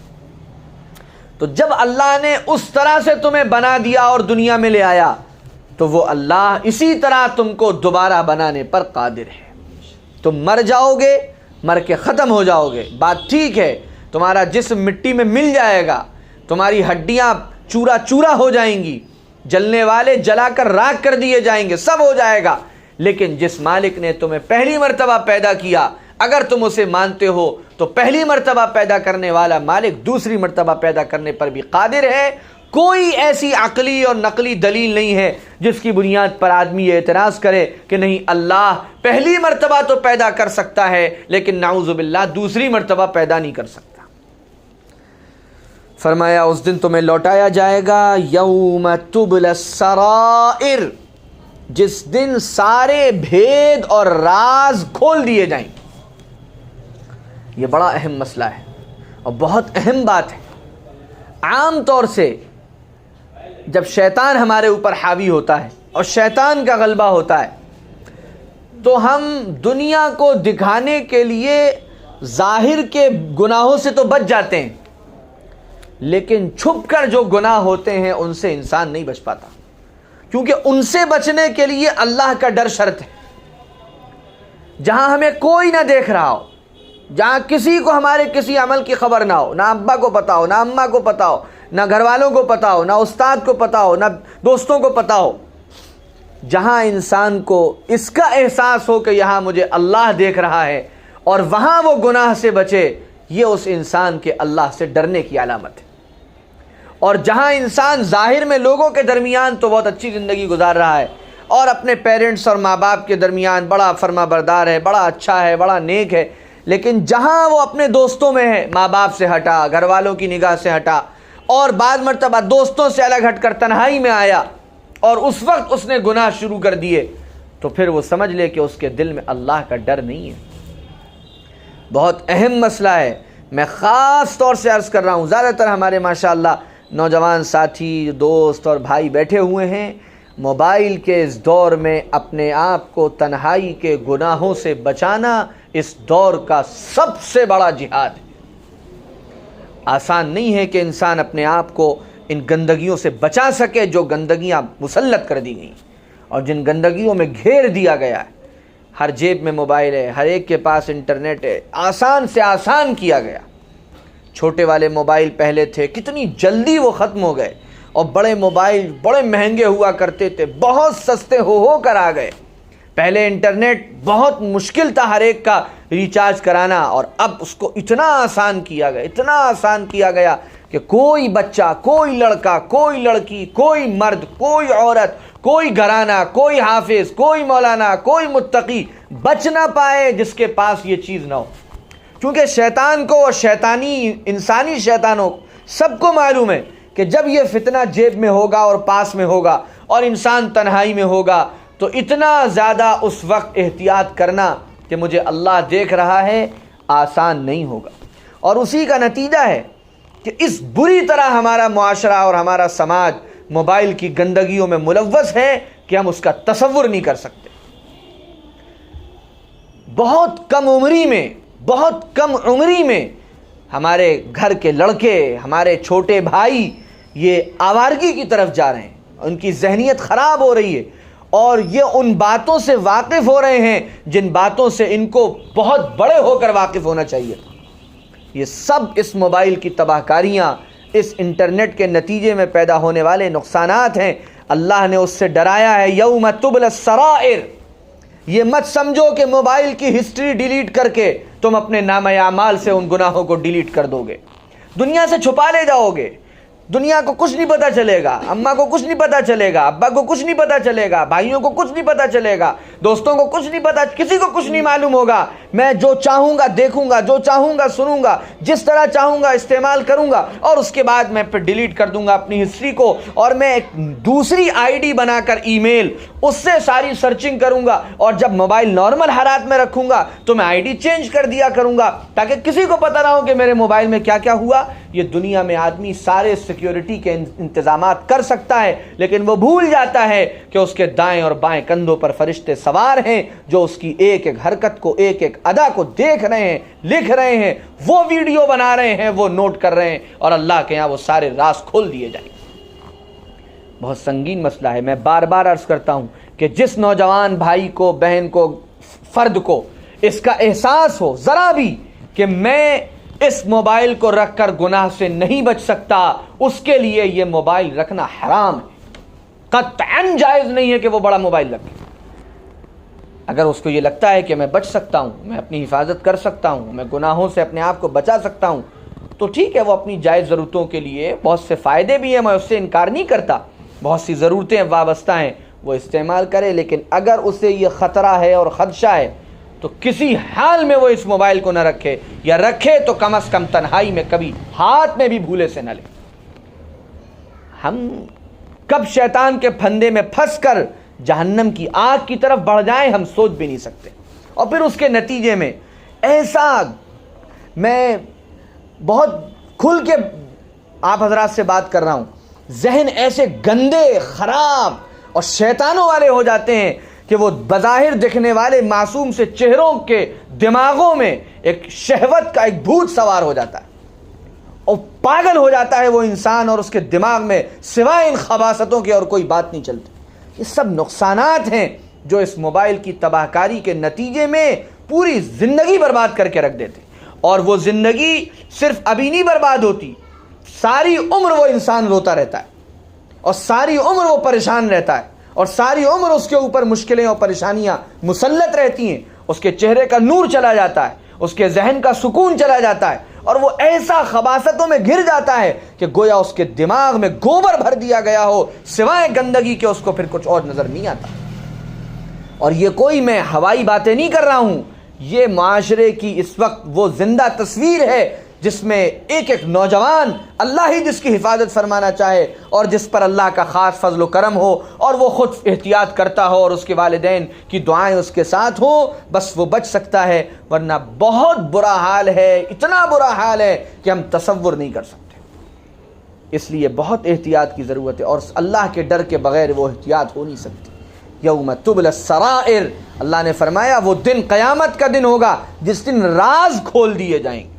تو جب اللہ نے اس طرح سے تمہیں بنا دیا اور دنیا میں لے آیا تو وہ اللہ اسی طرح تم کو دوبارہ بنانے پر قادر ہے۔ تم مر جاؤ گے، مر کے ختم ہو جاؤ گے، بات ٹھیک ہے، تمہارا جسم مٹی میں مل جائے گا، تمہاری ہڈیاں چورا چورا ہو جائیں گی، جلنے والے جلا کر راکھ کر دیے جائیں گے، سب ہو جائے گا، لیکن جس مالک نے تمہیں پہلی مرتبہ پیدا کیا اگر تم اسے مانتے ہو تو پہلی مرتبہ پیدا کرنے والا مالک دوسری مرتبہ پیدا کرنے پر بھی قادر ہے۔ کوئی ایسی عقلی اور نقلی دلیل نہیں ہے جس کی بنیاد پر آدمی یہ اعتراض کرے کہ نہیں اللہ پہلی مرتبہ تو پیدا کر سکتا ہے لیکن نعوذ باللہ دوسری مرتبہ پیدا نہیں کر سکتا۔ فرمایا اس دن تمہیں لوٹایا جائے گا، یوم تبلی السرائر، جس دن سارے بھید اور راز کھول دیے جائیں گے۔ یہ بڑا اہم مسئلہ ہے اور بہت اہم بات ہے۔ عام طور سے جب شیطان ہمارے اوپر حاوی ہوتا ہے اور شیطان کا غلبہ ہوتا ہے تو ہم دنیا کو دکھانے کے لیے ظاہر کے گناہوں سے تو بچ جاتے ہیں، لیکن چھپ کر جو گناہ ہوتے ہیں ان سے انسان نہیں بچ پاتا، کیونکہ ان سے بچنے کے لیے اللہ کا ڈر شرط ہے۔ جہاں ہمیں کوئی نہ دیکھ رہا ہو، جہاں کسی کو ہمارے کسی عمل کی خبر نہ ہو، نہ ابا کو پتا ہو، نہ اماں کو پتا ہو، نہ گھر والوں کو پتا ہو، نہ استاد کو پتا ہو، نہ دوستوں کو پتا ہو، جہاں انسان کو اس کا احساس ہو کہ یہاں مجھے اللہ دیکھ رہا ہے اور وہاں وہ گناہ سے بچے، یہ اس انسان کے اللہ سے ڈرنے کی علامت ہے۔ اور جہاں انسان ظاہر میں لوگوں کے درمیان تو بہت اچھی زندگی گزار رہا ہے اور اپنے پیرنٹس اور ماں باپ کے درمیان بڑا فرما بردار ہے، بڑا اچھا ہے، بڑا نیک ہے، لیکن جہاں وہ اپنے دوستوں میں ہے، ماں باپ سے ہٹا، گھر والوں کی نگاہ سے ہٹا اور بعض مرتبہ دوستوں سے الگ ہٹ کر تنہائی میں آیا اور اس وقت اس نے گناہ شروع کر دیے، تو پھر وہ سمجھ لے کہ اس کے دل میں اللہ کا ڈر نہیں ہے۔ بہت اہم مسئلہ ہے، میں خاص طور سے عرض کر رہا ہوں، زیادہ تر ہمارے ماشاءاللہ نوجوان ساتھی دوست اور بھائی بیٹھے ہوئے ہیں، موبائل کے اس دور میں اپنے آپ کو تنہائی کے گناہوں سے بچانا اس دور کا سب سے بڑا جہاد ہے۔ آسان نہیں ہے کہ انسان اپنے آپ کو ان گندگیوں سے بچا سکے جو گندگیاں مسلط کر دی گئیں اور جن گندگیوں میں گھیر دیا گیا ہے۔ ہر جیب میں موبائل ہے، ہر ایک کے پاس انٹرنیٹ ہے، آسان سے آسان کیا گیا۔ چھوٹے والے موبائل پہلے تھے، کتنی جلدی وہ ختم ہو گئے، اور بڑے موبائل بڑے مہنگے ہوا کرتے تھے، بہت سستے ہو کر آ گئے۔ پہلے انٹرنیٹ بہت مشکل تھا ہر ایک کا ریچارج کرانا، اور اب اس کو اتنا آسان کیا گیا، اتنا آسان کیا گیا کہ کوئی بچہ، کوئی لڑکا، کوئی لڑکی، کوئی مرد، کوئی عورت، کوئی گھرانہ، کوئی حافظ، کوئی مولانا، کوئی متقی بچ نہ پائے جس کے پاس یہ چیز نہ ہو، کیونکہ شیطان کو اور شیطانی انسانی شیطانوں کو سب کو معلوم ہے کہ جب یہ فتنہ جیب میں ہوگا اور پاس میں ہوگا اور انسان تنہائی میں ہوگا تو اتنا زیادہ اس وقت احتیاط کرنا کہ مجھے اللہ دیکھ رہا ہے آسان نہیں ہوگا۔ اور اسی کا نتیجہ ہے کہ اس بری طرح ہمارا معاشرہ اور ہمارا سماج موبائل کی گندگیوں میں ملوث ہے کہ ہم اس کا تصور نہیں کر سکتے۔ بہت کم عمری میں ہمارے گھر کے لڑکے، ہمارے چھوٹے بھائی یہ آوارگی کی طرف جا رہے ہیں، ان کی ذہنیت خراب ہو رہی ہے اور یہ ان باتوں سے واقف ہو رہے ہیں جن باتوں سے ان کو بہت بڑے ہو کر واقف ہونا چاہیے۔ یہ سب اس موبائل کی تباہ کاریاں، اس انٹرنیٹ کے نتیجے میں پیدا ہونے والے نقصانات ہیں۔ اللہ نے اس سے ڈرایا ہے، یوم تبلی السرائر۔ یہ مت سمجھو کہ موبائل کی ہسٹری ڈیلیٹ کر کے تم اپنے نامہ اعمال سے ان گناہوں کو ڈیلیٹ کر دو گے، دنیا سے چھپا لے جاؤ گے، دنیا کو کچھ نہیں پتا چلے گا، اماں کو کچھ نہیں پتا چلے گا، ابا کو کچھ نہیں پتا چلے گا، بھائیوں کو کچھ نہیں پتا چلے گا، دوستوں کو کچھ نہیں پتا، کسی کو کچھ نہیں معلوم ہوگا۔ میں جو چاہوں گا دیکھوں گا، جو چاہوں گا سنوں گا، جس طرح چاہوں گا استعمال کروں گا، اور اس کے بعد میں پھر ڈیلیٹ کر دوں گا اپنی ہسٹری کو، اور میں ایک دوسری آئی ڈی بنا کر ای میل اس سے ساری سرچنگ کروں گا، اور جب موبائل نارمل حالات میں رکھوں گا تو میں آئی ڈی چینج کر دیا کروں گا تاکہ کسی کو پتہ نہ ہو کہ میرے موبائل میں کیا کیا ہوا۔ یہ دنیا میں آدمی سارے سیکیورٹی کے انتظامات کر سکتا ہے، لیکن وہ بھول جاتا ہے کہ اس کے دائیں اور بائیں کندھوں پر فرشتے سوار ہیں جو اس کی ایک ایک حرکت کو، ایک ایک ادا کو دیکھ رہے ہیں، لکھ رہے ہیں، وہ ویڈیو بنا رہے ہیں، وہ نوٹ کر رہے ہیں، اور اللہ کے یہاں وہ سارے راز کھول دیے جائیں گے۔ بہت سنگین مسئلہ ہے۔ میں بار بار عرض کرتا ہوں کہ جس نوجوان بھائی کو، بہن کو، فرد کو اس کا احساس ہو ذرا بھی کہ میں اس موبائل کو رکھ کر گناہ سے نہیں بچ سکتا، اس کے لیے یہ موبائل رکھنا حرام ہے، قطعاً جائز نہیں ہے کہ وہ بڑا موبائل رکھے۔ اگر اس کو یہ لگتا ہے کہ میں بچ سکتا ہوں، میں اپنی حفاظت کر سکتا ہوں، میں گناہوں سے اپنے آپ کو بچا سکتا ہوں، تو ٹھیک ہے، وہ اپنی جائز ضرورتوں کے لیے، بہت سے فائدے بھی ہیں، میں اس سے انکار نہیں کرتا، بہت سی ضرورتیں وابستہ ہیں، وہ استعمال کرے، لیکن اگر اسے یہ خطرہ ہے اور خدشہ ہے تو کسی حال میں وہ اس موبائل کو نہ رکھے، یا رکھے تو کم از کم تنہائی میں کبھی ہاتھ میں بھی بھولے سے نہ لے۔ ہم کب شیطان کے پھندے میں پھنس کر جہنم کی آگ کی طرف بڑھ جائیں ہم سوچ بھی نہیں سکتے، اور پھر اس کے نتیجے میں ایسا، میں بہت کھل کے آپ حضرات سے بات کر رہا ہوں، ذہن ایسے گندے، خراب اور شیطانوں والے ہو جاتے ہیں کہ وہ بظاہر دکھنے والے معصوم سے چہروں کے دماغوں میں ایک شہوت کا ایک بھوت سوار ہو جاتا ہے، اور پاگل ہو جاتا ہے وہ انسان، اور اس کے دماغ میں سوائے ان خباثتوں کے اور کوئی بات نہیں چلتی۔ یہ سب نقصانات ہیں جو اس موبائل کی تباہ کاری کے نتیجے میں پوری زندگی برباد کر کے رکھ دیتے، اور وہ زندگی صرف ابھی نہیں برباد ہوتی، ساری عمر وہ انسان روتا رہتا ہے، اور ساری عمر وہ پریشان رہتا ہے، اور ساری عمر اس کے اوپر مشکلیں اور پریشانیاں مسلط رہتی ہیں، اس کے چہرے کا نور چلا جاتا ہے، اس کے ذہن کا سکون چلا جاتا ہے، اور وہ ایسا خباثتوں میں گر جاتا ہے کہ گویا اس کے دماغ میں گوبر بھر دیا گیا ہو، سوائے گندگی کے اس کو پھر کچھ اور نظر نہیں آتا۔ اور یہ کوئی میں ہوائی باتیں نہیں کر رہا ہوں، یہ معاشرے کی اس وقت وہ زندہ تصویر ہے جس میں ایک ایک نوجوان، اللہ ہی جس کی حفاظت فرمانا چاہے، اور جس پر اللہ کا خاص فضل و کرم ہو، اور وہ خود احتیاط کرتا ہو، اور اس کے والدین کی دعائیں اس کے ساتھ ہوں، بس وہ بچ سکتا ہے، ورنہ بہت برا حال ہے، اتنا برا حال ہے کہ ہم تصور نہیں کر سکتے۔ اس لیے بہت احتیاط کی ضرورت ہے، اور اللہ کے ڈر کے بغیر وہ احتیاط ہو نہیں سکتی۔ یوم تبلی السرائر، اللہ نے فرمایا وہ دن قیامت کا دن ہوگا جس دن راز کھول دیے جائیں گے۔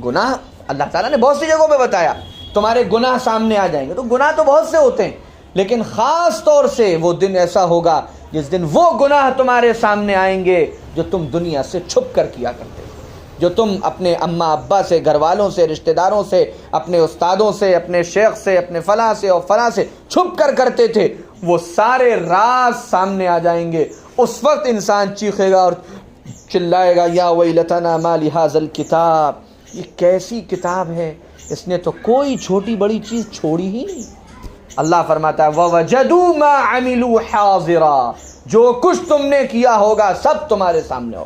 گناہ اللہ تعالیٰ نے بہت سی جگہوں پہ بتایا تمہارے گناہ سامنے آ جائیں گے، تو گناہ تو بہت سے ہوتے ہیں، لیکن خاص طور سے وہ دن ایسا ہوگا جس دن وہ گناہ تمہارے سامنے آئیں گے جو تم دنیا سے چھپ کر کیا کرتے ہو، جو تم اپنے اماں ابا سے، گھر والوں سے، رشتہ داروں سے، اپنے استادوں سے، اپنے شیخ سے، اپنے فلاں سے اور فلاں سے چھپ کر کرتے تھے، وہ سارے راز سامنے آ جائیں گے۔ اس وقت انسان چیخے گا اور چلائے گا، یا ویلتنا ما لہذا الکتاب، یہ کیسی کتاب ہے، اس نے تو کوئی چھوٹی بڑی چیز چھوڑی ہی نہیں۔ اللہ فرماتا ہے وَوَجَدُوا مَا عَمِلُوا حَاضِرًا، جو کچھ تم نے کیا ہوگا سب تمہارے سامنے ہو۔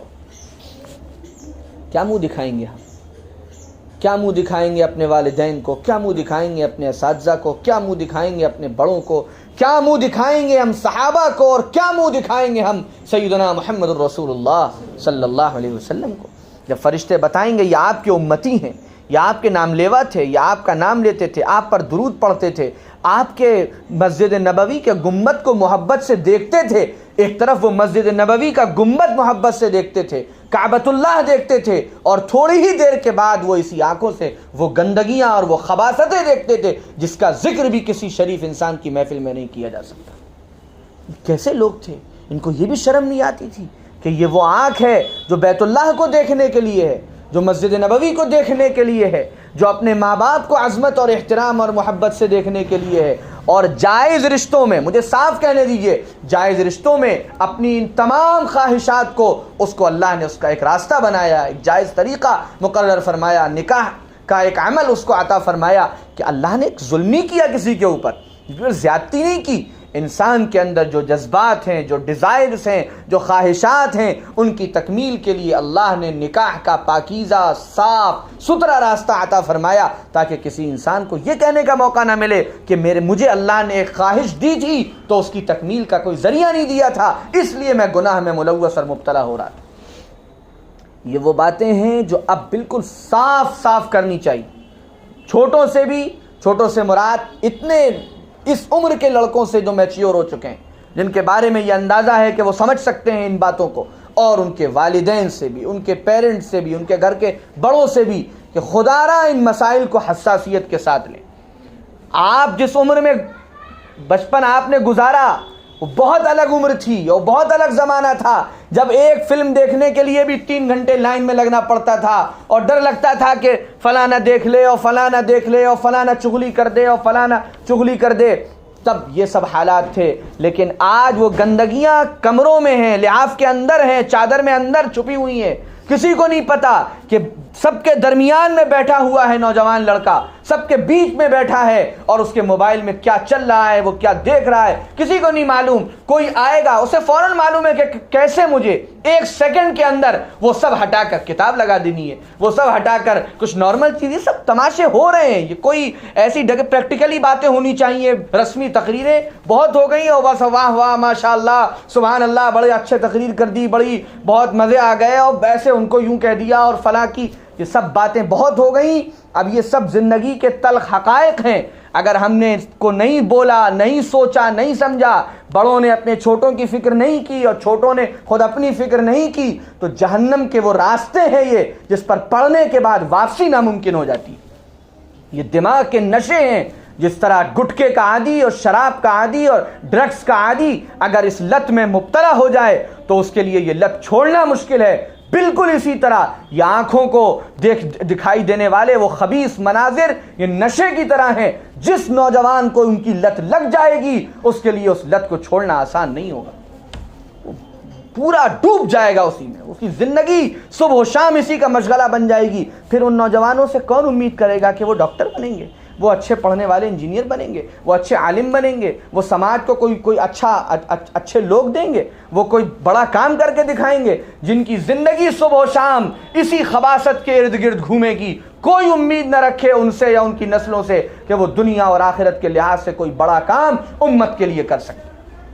کیا منہ دکھائیں گے ہم؟ کیا منہ دکھائیں گے اپنے والدین کو؟ کیا منہ دکھائیں گے اپنے اساتذہ کو؟ کیا منہ دکھائیں گے اپنے بڑوں کو؟ کیا منہ دکھائیں گے ہم صحابہ کو؟ اور کیا منہ دکھائیں گے ہم سیدنا محمد الرسول اللہ صلی اللہ علیہ وسلم کو؟ جب فرشتے بتائیں گے یہ آپ کے امتی ہیں، یا آپ کے نام لیوا تھے، یا آپ کا نام لیتے تھے، آپ پر درود پڑھتے تھے، آپ کے مسجد نبوی کے گنبد کو محبت سے دیکھتے تھے، ایک طرف وہ مسجد نبوی کا گنبد محبت سے دیکھتے تھے، کعبۃ اللہ دیکھتے تھے، اور تھوڑی ہی دیر کے بعد وہ اسی آنکھوں سے وہ گندگیاں اور وہ خباثتیں دیکھتے تھے جس کا ذکر بھی کسی شریف انسان کی محفل میں نہیں کیا جا سکتا۔ کیسے لوگ تھے، ان کو یہ بھی شرم نہیں آتی تھی کہ یہ وہ آنکھ ہے جو بیت اللہ کو دیکھنے کے لیے ہے، جو مسجد نبوی کو دیکھنے کے لیے ہے، جو اپنے ماں باپ کو عظمت اور احترام اور محبت سے دیکھنے کے لیے ہے، اور جائز رشتوں میں، مجھے صاف کہنے دیجئے، جائز رشتوں میں اپنی ان تمام خواہشات کو، اس کو اللہ نے اس کا ایک راستہ بنایا، ایک جائز طریقہ مقرر فرمایا، نکاح کا ایک عمل اس کو عطا فرمایا، کہ اللہ نے ایک ظلم نہیں کیا کسی کے اوپر، زیادتی نہیں کی۔ انسان کے اندر جو جذبات ہیں، جو ڈیزائرز ہیں، جو خواہشات ہیں، ان کی تکمیل کے لیے اللہ نے نکاح کا پاکیزہ، صاف ستھرا راستہ عطا فرمایا، تاکہ کسی انسان کو یہ کہنے کا موقع نہ ملے کہ مجھے اللہ نے ایک خواہش دی تھی تو اس کی تکمیل کا کوئی ذریعہ نہیں دیا تھا، اس لیے میں گناہ میں ملوث اور مبتلا ہو رہا تھا۔ یہ وہ باتیں ہیں جو اب بالکل صاف صاف کرنی چاہیے، چھوٹوں سے بھی، چھوٹوں سے مراد اتنے اس عمر کے لڑکوں سے جو میچیور ہو چکے ہیں، جن کے بارے میں یہ اندازہ ہے کہ وہ سمجھ سکتے ہیں ان باتوں کو، اور ان کے والدین سے بھی، ان کے پیرنٹس سے بھی، ان کے گھر کے بڑوں سے بھی، کہ خدا را ان مسائل کو حساسیت کے ساتھ لیں۔ آپ جس عمر میں بچپن آپ نے گزارا وہ بہت الگ عمر تھی، اور بہت الگ زمانہ تھا، جب ایک فلم دیکھنے کے لیے بھی 3 گھنٹے لائن میں لگنا پڑتا تھا، اور ڈر لگتا تھا کہ فلانا دیکھ لے اور فلانا دیکھ لے اور فلانا چغلی کر دے اور فلانا چغلی کر دے۔ تب یہ سب حالات تھے، لیکن آج وہ گندگیاں کمروں میں ہیں، لحاف کے اندر ہیں، چادر میں اندر چھپی ہوئی ہیں، کسی کو نہیں پتا کہ سب کے درمیان میں بیٹھا ہوا ہے نوجوان لڑکا، سب کے بیچ میں بیٹھا ہے، اور اس کے موبائل میں کیا چل رہا ہے، وہ کیا دیکھ رہا ہے، کسی کو نہیں معلوم۔ کوئی آئے گا اسے فوراً معلوم ہے کہ کیسے مجھے 1 سیکنڈ کے اندر وہ سب ہٹا کر کتاب لگا دینی ہے، وہ سب ہٹا کر کچھ نارمل چیزیں، سب تماشے ہو رہے ہیں۔ یہ کوئی ایسی پریکٹیکلی باتیں ہونی چاہیے، رسمی تقریریں بہت ہو گئی، اور بس واہ واہ ماشاء اللہ سبحان اللہ بڑے اچھے تقریر کر دی، بڑی بہت مزے آ گئے، اور ویسے ان کو یوں کہہ دیا اور فلاں کی، یہ سب باتیں بہت ہو گئیں۔ اب یہ سب زندگی کے تلخ حقائق ہیں، اگر ہم نے اس کو نہیں بولا، نہیں سوچا، نہیں سمجھا، بڑوں نے اپنے چھوٹوں کی فکر نہیں کی اور چھوٹوں نے خود اپنی فکر نہیں کی، تو جہنم کے وہ راستے ہیں یہ جس پر پڑنے کے بعد واپسی ناممکن ہو جاتی ہے۔ یہ دماغ کے نشے ہیں، جس طرح گٹکے کا عادی اور شراب کا عادی اور ڈرگس کا عادی اگر اس لت میں مبتلا ہو جائے تو اس کے لیے یہ لت چھوڑنا مشکل ہے۔ بالکل اسی طرح یہ آنکھوں کو دکھائی دینے والے وہ خبیث مناظر یہ نشے کی طرح ہیں، جس نوجوان کو ان کی لت لگ جائے گی اس کے لیے اس لت کو چھوڑنا آسان نہیں ہوگا، وہ پورا ڈوب جائے گا اسی میں، اس کی زندگی صبح و شام اسی کا مشغلہ بن جائے گی۔ پھر ان نوجوانوں سے کون امید کرے گا کہ وہ ڈاکٹر بنیں گے، وہ اچھے پڑھنے والے انجینئر بنیں گے، وہ اچھے عالم بنیں گے، وہ سماج کو کوئی اچھے لوگ دیں گے، وہ کوئی بڑا کام کر کے دکھائیں گے، جن کی زندگی صبح و شام اسی خباثت کے ارد گرد گھومے گی۔ کوئی امید نہ رکھے ان سے یا ان کی نسلوں سے کہ وہ دنیا اور آخرت کے لحاظ سے کوئی بڑا کام امت کے لیے کر سکتے،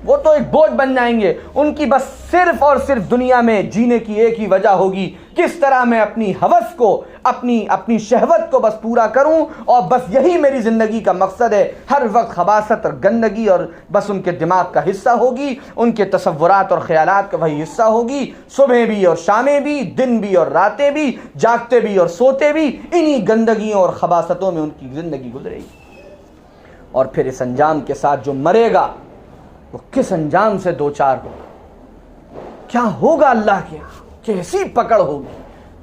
وہ تو ایک بوجھ بن جائیں گے۔ ان کی بس صرف اور صرف دنیا میں جینے کی ایک ہی وجہ ہوگی، کس طرح میں اپنی ہوس کو، اپنی شہوت کو بس پورا کروں، اور بس یہی میری زندگی کا مقصد ہے۔ ہر وقت خباثت اور گندگی اور بس ان کے دماغ کا حصہ ہوگی، ان کے تصورات اور خیالات کا وہی حصہ ہوگی۔ صبح بھی اور شامیں بھی، دن بھی اور راتیں بھی، جاگتے بھی اور سوتے بھی، انہی گندگیوں اور خباثتوں میں ان کی زندگی گزرے گی۔ اور پھر اس انجام کے ساتھ جو مرے گا وہ کس انجام سے دوچار ہوگا، کیا ہوگا اللہ کے یہاں، کیسی پکڑ ہوگی،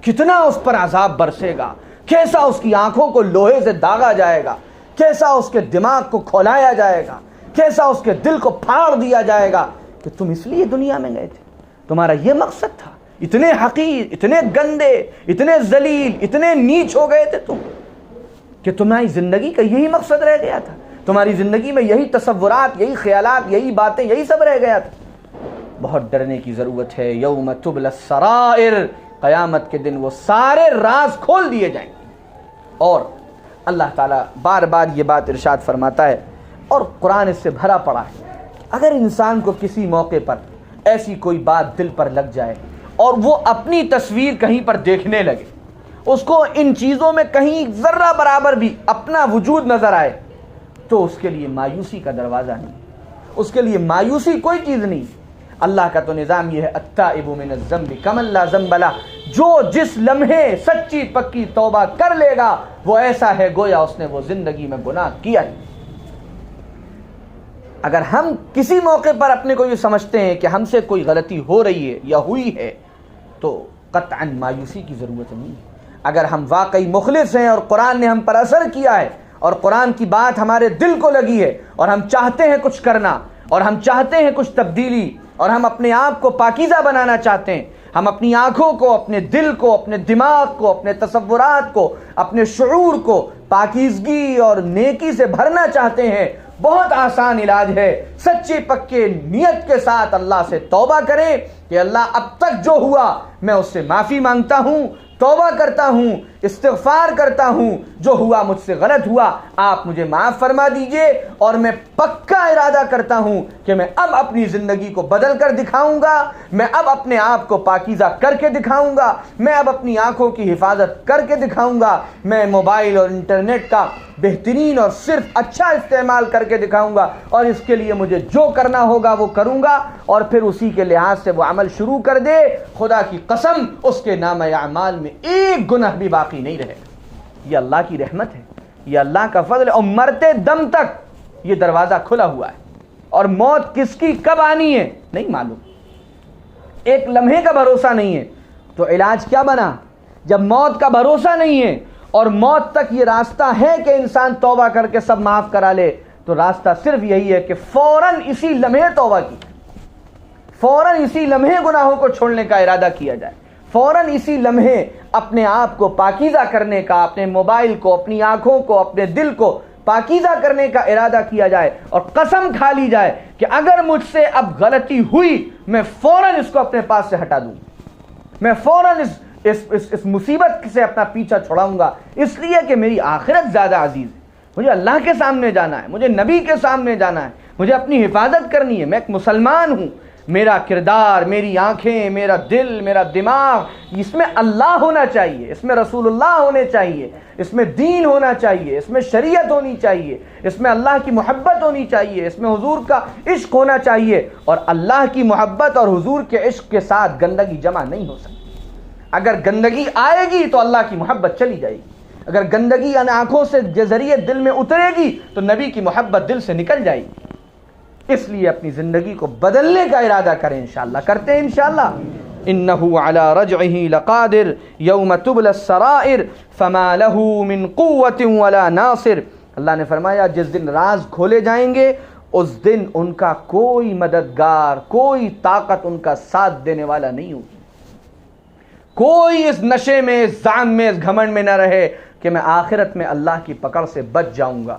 کتنا اس پر عذاب برسے گا، کیسا اس کی آنکھوں کو لوہے سے داغا جائے گا، کیسا اس کے دماغ کو کھولایا جائے گا، کیسا اس کے دل کو پھاڑ دیا جائے گا کہ تم اس لیے دنیا میں گئے تھے، تمہارا یہ مقصد تھا، اتنے حقیر، اتنے گندے، اتنے ذلیل، اتنے نیچ ہو گئے تھے تم کہ تمہاری زندگی کا یہی مقصد رہ گیا تھا، تمہاری زندگی میں یہی تصورات، یہی خیالات، یہی باتیں، یہی سب رہ گیا تھا۔ بہت ڈرنے کی ضرورت ہے۔ یوم تبلی السرائر، قیامت کے دن وہ سارے راز کھول دیے جائیں گے۔ اور اللہ تعالیٰ بار بار یہ بات ارشاد فرماتا ہے، اور قرآن اس سے بھرا پڑا ہے، اگر انسان کو کسی موقع پر ایسی کوئی بات دل پر لگ جائے اور وہ اپنی تصویر کہیں پر دیکھنے لگے، اس کو ان چیزوں میں کہیں ذرہ برابر بھی اپنا وجود نظر آئے، تو اس کے لیے مایوسی کا دروازہ نہیں، اس کے لیے مایوسی کوئی چیز نہیں۔ اللہ کا تو نظام یہ ہے، التائب من الذنب کمن لا ذنب لہ، جو جس لمحے سچی پکی توبہ کر لے گا وہ ایسا ہے گویا اس نے وہ زندگی میں گناہ کیا ہے۔ اگر ہم کسی موقع پر اپنے کو یہ سمجھتے ہیں کہ ہم سے کوئی غلطی ہو رہی ہے یا ہوئی ہے تو قطعاً مایوسی کی ضرورت نہیں ہے۔ اگر ہم واقعی مخلص ہیں اور قرآن نے ہم پر اثر کیا ہے اور قرآن کی بات ہمارے دل کو لگی ہے اور ہم چاہتے ہیں کچھ کرنا اور ہم چاہتے ہیں کچھ تبدیلی اور ہم اپنے آپ کو پاکیزہ بنانا چاہتے ہیں، ہم اپنی آنکھوں کو، اپنے دل کو، اپنے دماغ کو، اپنے تصورات کو، اپنے شعور کو پاکیزگی اور نیکی سے بھرنا چاہتے ہیں، بہت آسان علاج ہے، سچے پکے نیت کے ساتھ اللہ سے توبہ کریں کہ اللہ اب تک جو ہوا میں اس سے معافی مانگتا ہوں، توبہ کرتا ہوں، استغفار کرتا ہوں، جو ہوا مجھ سے غلط ہوا آپ مجھے معاف فرما دیجئے، اور میں پکا ارادہ کرتا ہوں کہ میں اب اپنی زندگی کو بدل کر دکھاؤں گا، میں اب اپنے آپ کو پاکیزہ کر کے دکھاؤں گا، میں اب اپنی آنکھوں کی حفاظت کر کے دکھاؤں گا، میں موبائل اور انٹرنیٹ کا بہترین اور صرف اچھا استعمال کر کے دکھاؤں گا، اور اس کے لیے مجھے جو کرنا ہوگا وہ کروں گا، اور پھر اسی کے لحاظ سے وہ عمل شروع کر دے، خدا کی قسم اس کے نامہ اعمال میں ایک گناہ بھی باقی نہیں رہے گا۔ یہ اللہ کی رحمت ہے، یہ اللہ کا فضل ہے، اور مرتے دم تک یہ دروازہ کھلا ہوا ہے، اور موت کس کی کب آنی ہے نہیں معلوم، ایک لمحے کا بھروسہ نہیں ہے، تو علاج کیا بنا؟ جب موت کا بھروسہ نہیں ہے اور موت تک یہ راستہ ہے کہ انسان توبہ کر کے سب معاف کرا لے، تو راستہ صرف یہی ہے کہ فوراً اسی لمحے توبہ کی، فوراً اسی لمحے گناہوں کو چھوڑنے کا ارادہ کیا جائے، فوراً اسی لمحے اپنے آپ کو پاکیزہ کرنے کا، اپنے موبائل کو، اپنی آنکھوں کو، اپنے دل کو پاکیزہ کرنے کا ارادہ کیا جائے، اور قسم کھا لی جائے کہ اگر مجھ سے اب غلطی ہوئی میں فوراً اس کو اپنے پاس سے ہٹا دوں، میں فوراً اس مصیبت سے اپنا پیچھا چھڑاؤں گا، اس لیے کہ میری آخرت زیادہ عزیز ہے، مجھے اللہ کے سامنے جانا ہے، مجھے نبی کے سامنے جانا ہے، مجھے اپنی حفاظت کرنی ہے، میں ایک مسلمان ہوں، میرا کردار، میری آنکھیں، میرا دل، میرا دماغ، اس میں اللہ ہونا چاہیے، اس میں رسول اللہ ہونے چاہیے، اس میں دین ہونا چاہیے، اس میں شریعت ہونی چاہیے، اس میں اللہ کی محبت ہونی چاہیے، اس میں حضور کا عشق ہونا چاہیے، اور اللہ کی محبت اور حضور کے عشق کے ساتھ گندگی جمع نہیں ہو سکتی۔ اگر گندگی آئے گی تو اللہ کی محبت چلی جائے گی، اگر گندگی آنکھوں سے ذریعے دل میں اترے گی تو نبی کی محبت دل سے نکل جائے گی۔ اس لیے اپنی زندگی کو بدلنے کا ارادہ کریں، انشاءاللہ کرتے ہیں انشاءاللہ۔ انہ علی رجعہ لقادر یوم تبلی السرائر فما لہ من قوت ولا ناصر۔ اللہ نے فرمایا جس دن راز کھولے جائیں گے اس دن ان کا کوئی مددگار، کوئی طاقت ان کا ساتھ دینے والا نہیں ہوگی۔ کوئی اس نشے میں، اس زعم میں، اس گھمنڈ میں نہ رہے کہ میں آخرت میں اللہ کی پکڑ سے بچ جاؤں گا۔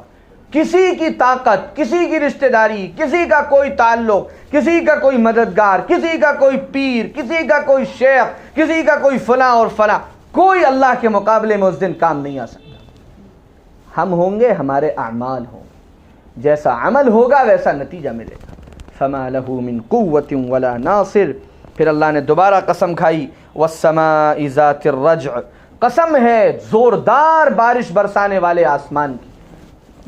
کسی کی طاقت، کسی کی رشتہ داری، کسی کا کوئی تعلق، کسی کا کوئی مددگار، کسی کا کوئی پیر، کسی کا کوئی شیخ، کسی کا کوئی فلاں اور فلاں، کوئی اللہ کے مقابلے میں اس دن کام نہیں آ سکتا۔ ہم ہوں گے، ہمارے اعمال ہوں، جیسا عمل ہوگا ویسا نتیجہ ملے گا۔ فما لہ من قوت ولا ناصر۔ پھر اللہ نے دوبارہ قسم کھائی، والسماء ذات الرجع، قسم ہے زوردار بارش برسانے والے آسمان کی۔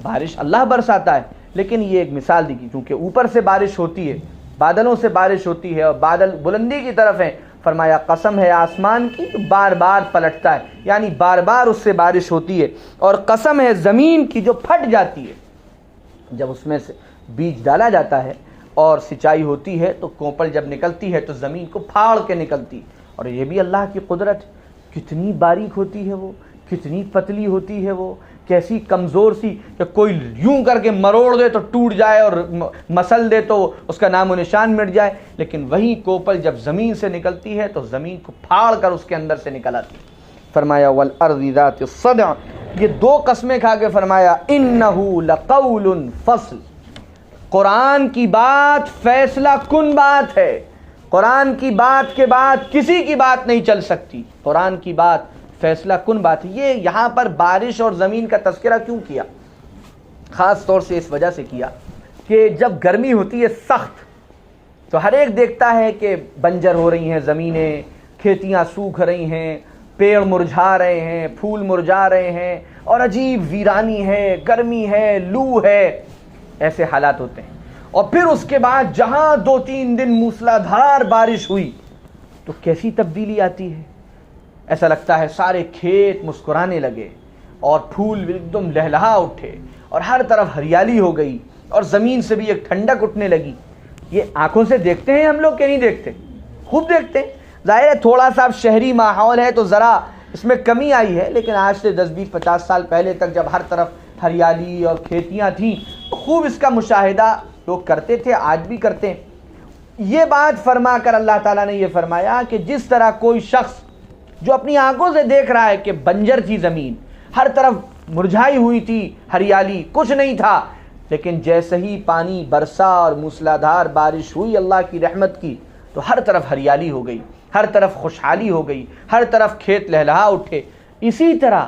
بارش اللہ برساتا ہے، لیکن یہ ایک مثال دی، کیونکہ اوپر سے بارش ہوتی ہے، بادلوں سے بارش ہوتی ہے، اور بادل بلندی کی طرف ہیں، فرمایا قسم ہے آسمان کی جو بار بار پلٹتا ہے، یعنی بار بار اس سے بارش ہوتی ہے، اور قسم ہے زمین کی جو پھٹ جاتی ہے، جب اس میں سے بیج ڈالا جاتا ہے اور سچائی ہوتی ہے تو کوپل جب نکلتی ہے تو زمین کو پھاڑ کے نکلتی ہے، اور یہ بھی اللہ کی قدرت، کتنی باریک ہوتی ہے وہ، کتنی پتلی ہوتی ہے وہ، کیسی کمزور سی کہ کوئی یوں کر کے مروڑ دے تو ٹوٹ جائے اور مسل دے تو اس کا نام و نشان مٹ جائے، لیکن وہی کوپل جب زمین سے نکلتی ہے تو زمین کو پھاڑ کر اس کے اندر سے نکل آتی ہے۔ فرمایا والارض ذات الصدع، یہ دو قسمیں کھا کے فرمایا انہ لقول فصل، قرآن کی بات فیصلہ کن بات ہے، قرآن کی بات کے بعد کسی کی بات نہیں چل سکتی، قرآن کی بات فیصلہ کن بات ہے۔ یہ یہاں پر بارش اور زمین کا تذکرہ کیوں کیا؟ خاص طور سے اس وجہ سے کیا کہ جب گرمی ہوتی ہے سخت تو ہر ایک دیکھتا ہے کہ بنجر ہو رہی ہیں زمینیں، کھیتیاں سوکھ رہی ہیں، پیڑ مرجھا رہے ہیں، پھول مرجھا رہے ہیں، اور عجیب ویرانی ہے، گرمی ہے، لو ہے، ایسے حالات ہوتے ہیں۔ اور پھر اس کے بعد جہاں 2-3 دن موسلا دھار بارش ہوئی تو کیسی تبدیلی آتی ہے، ایسا لگتا ہے سارے کھیت مسکرانے لگے اور پھول ایک دم لہلہا اٹھے اور ہر طرف ہریالی ہو گئی اور زمین سے بھی ایک ٹھنڈک اٹھنے لگی۔ یہ آنکھوں سے دیکھتے ہیں ہم لوگ کہ نہیں دیکھتے؟ خوب دیکھتے ہیں۔ ظاہر ہے تھوڑا سا شہری ماحول ہے تو ذرا اس میں کمی آئی ہے، لیکن آج سے 10-20-50 سال پہلے تک جب ہر طرف ہریالی اور کھیتیاں تھیں تو خوب اس کا مشاہدہ لوگ کرتے تھے، آج بھی کرتے ہیں۔ یہ بات فرما کر اللہ تعالیٰ نے یہ فرمایا کہ جس طرح کوئی شخص جو اپنی آنکھوں سے دیکھ رہا ہے کہ بنجر تھی زمین، ہر طرف مرجھائی ہوئی تھی، ہریالی کچھ نہیں تھا، لیکن جیسے ہی پانی برسا اور موسلادھار بارش ہوئی اللہ کی رحمت کی تو ہر طرف ہریالی ہو گئی، ہر طرف خوشحالی ہو گئی، ہر طرف کھیت لہلہا اٹھے۔ اسی طرح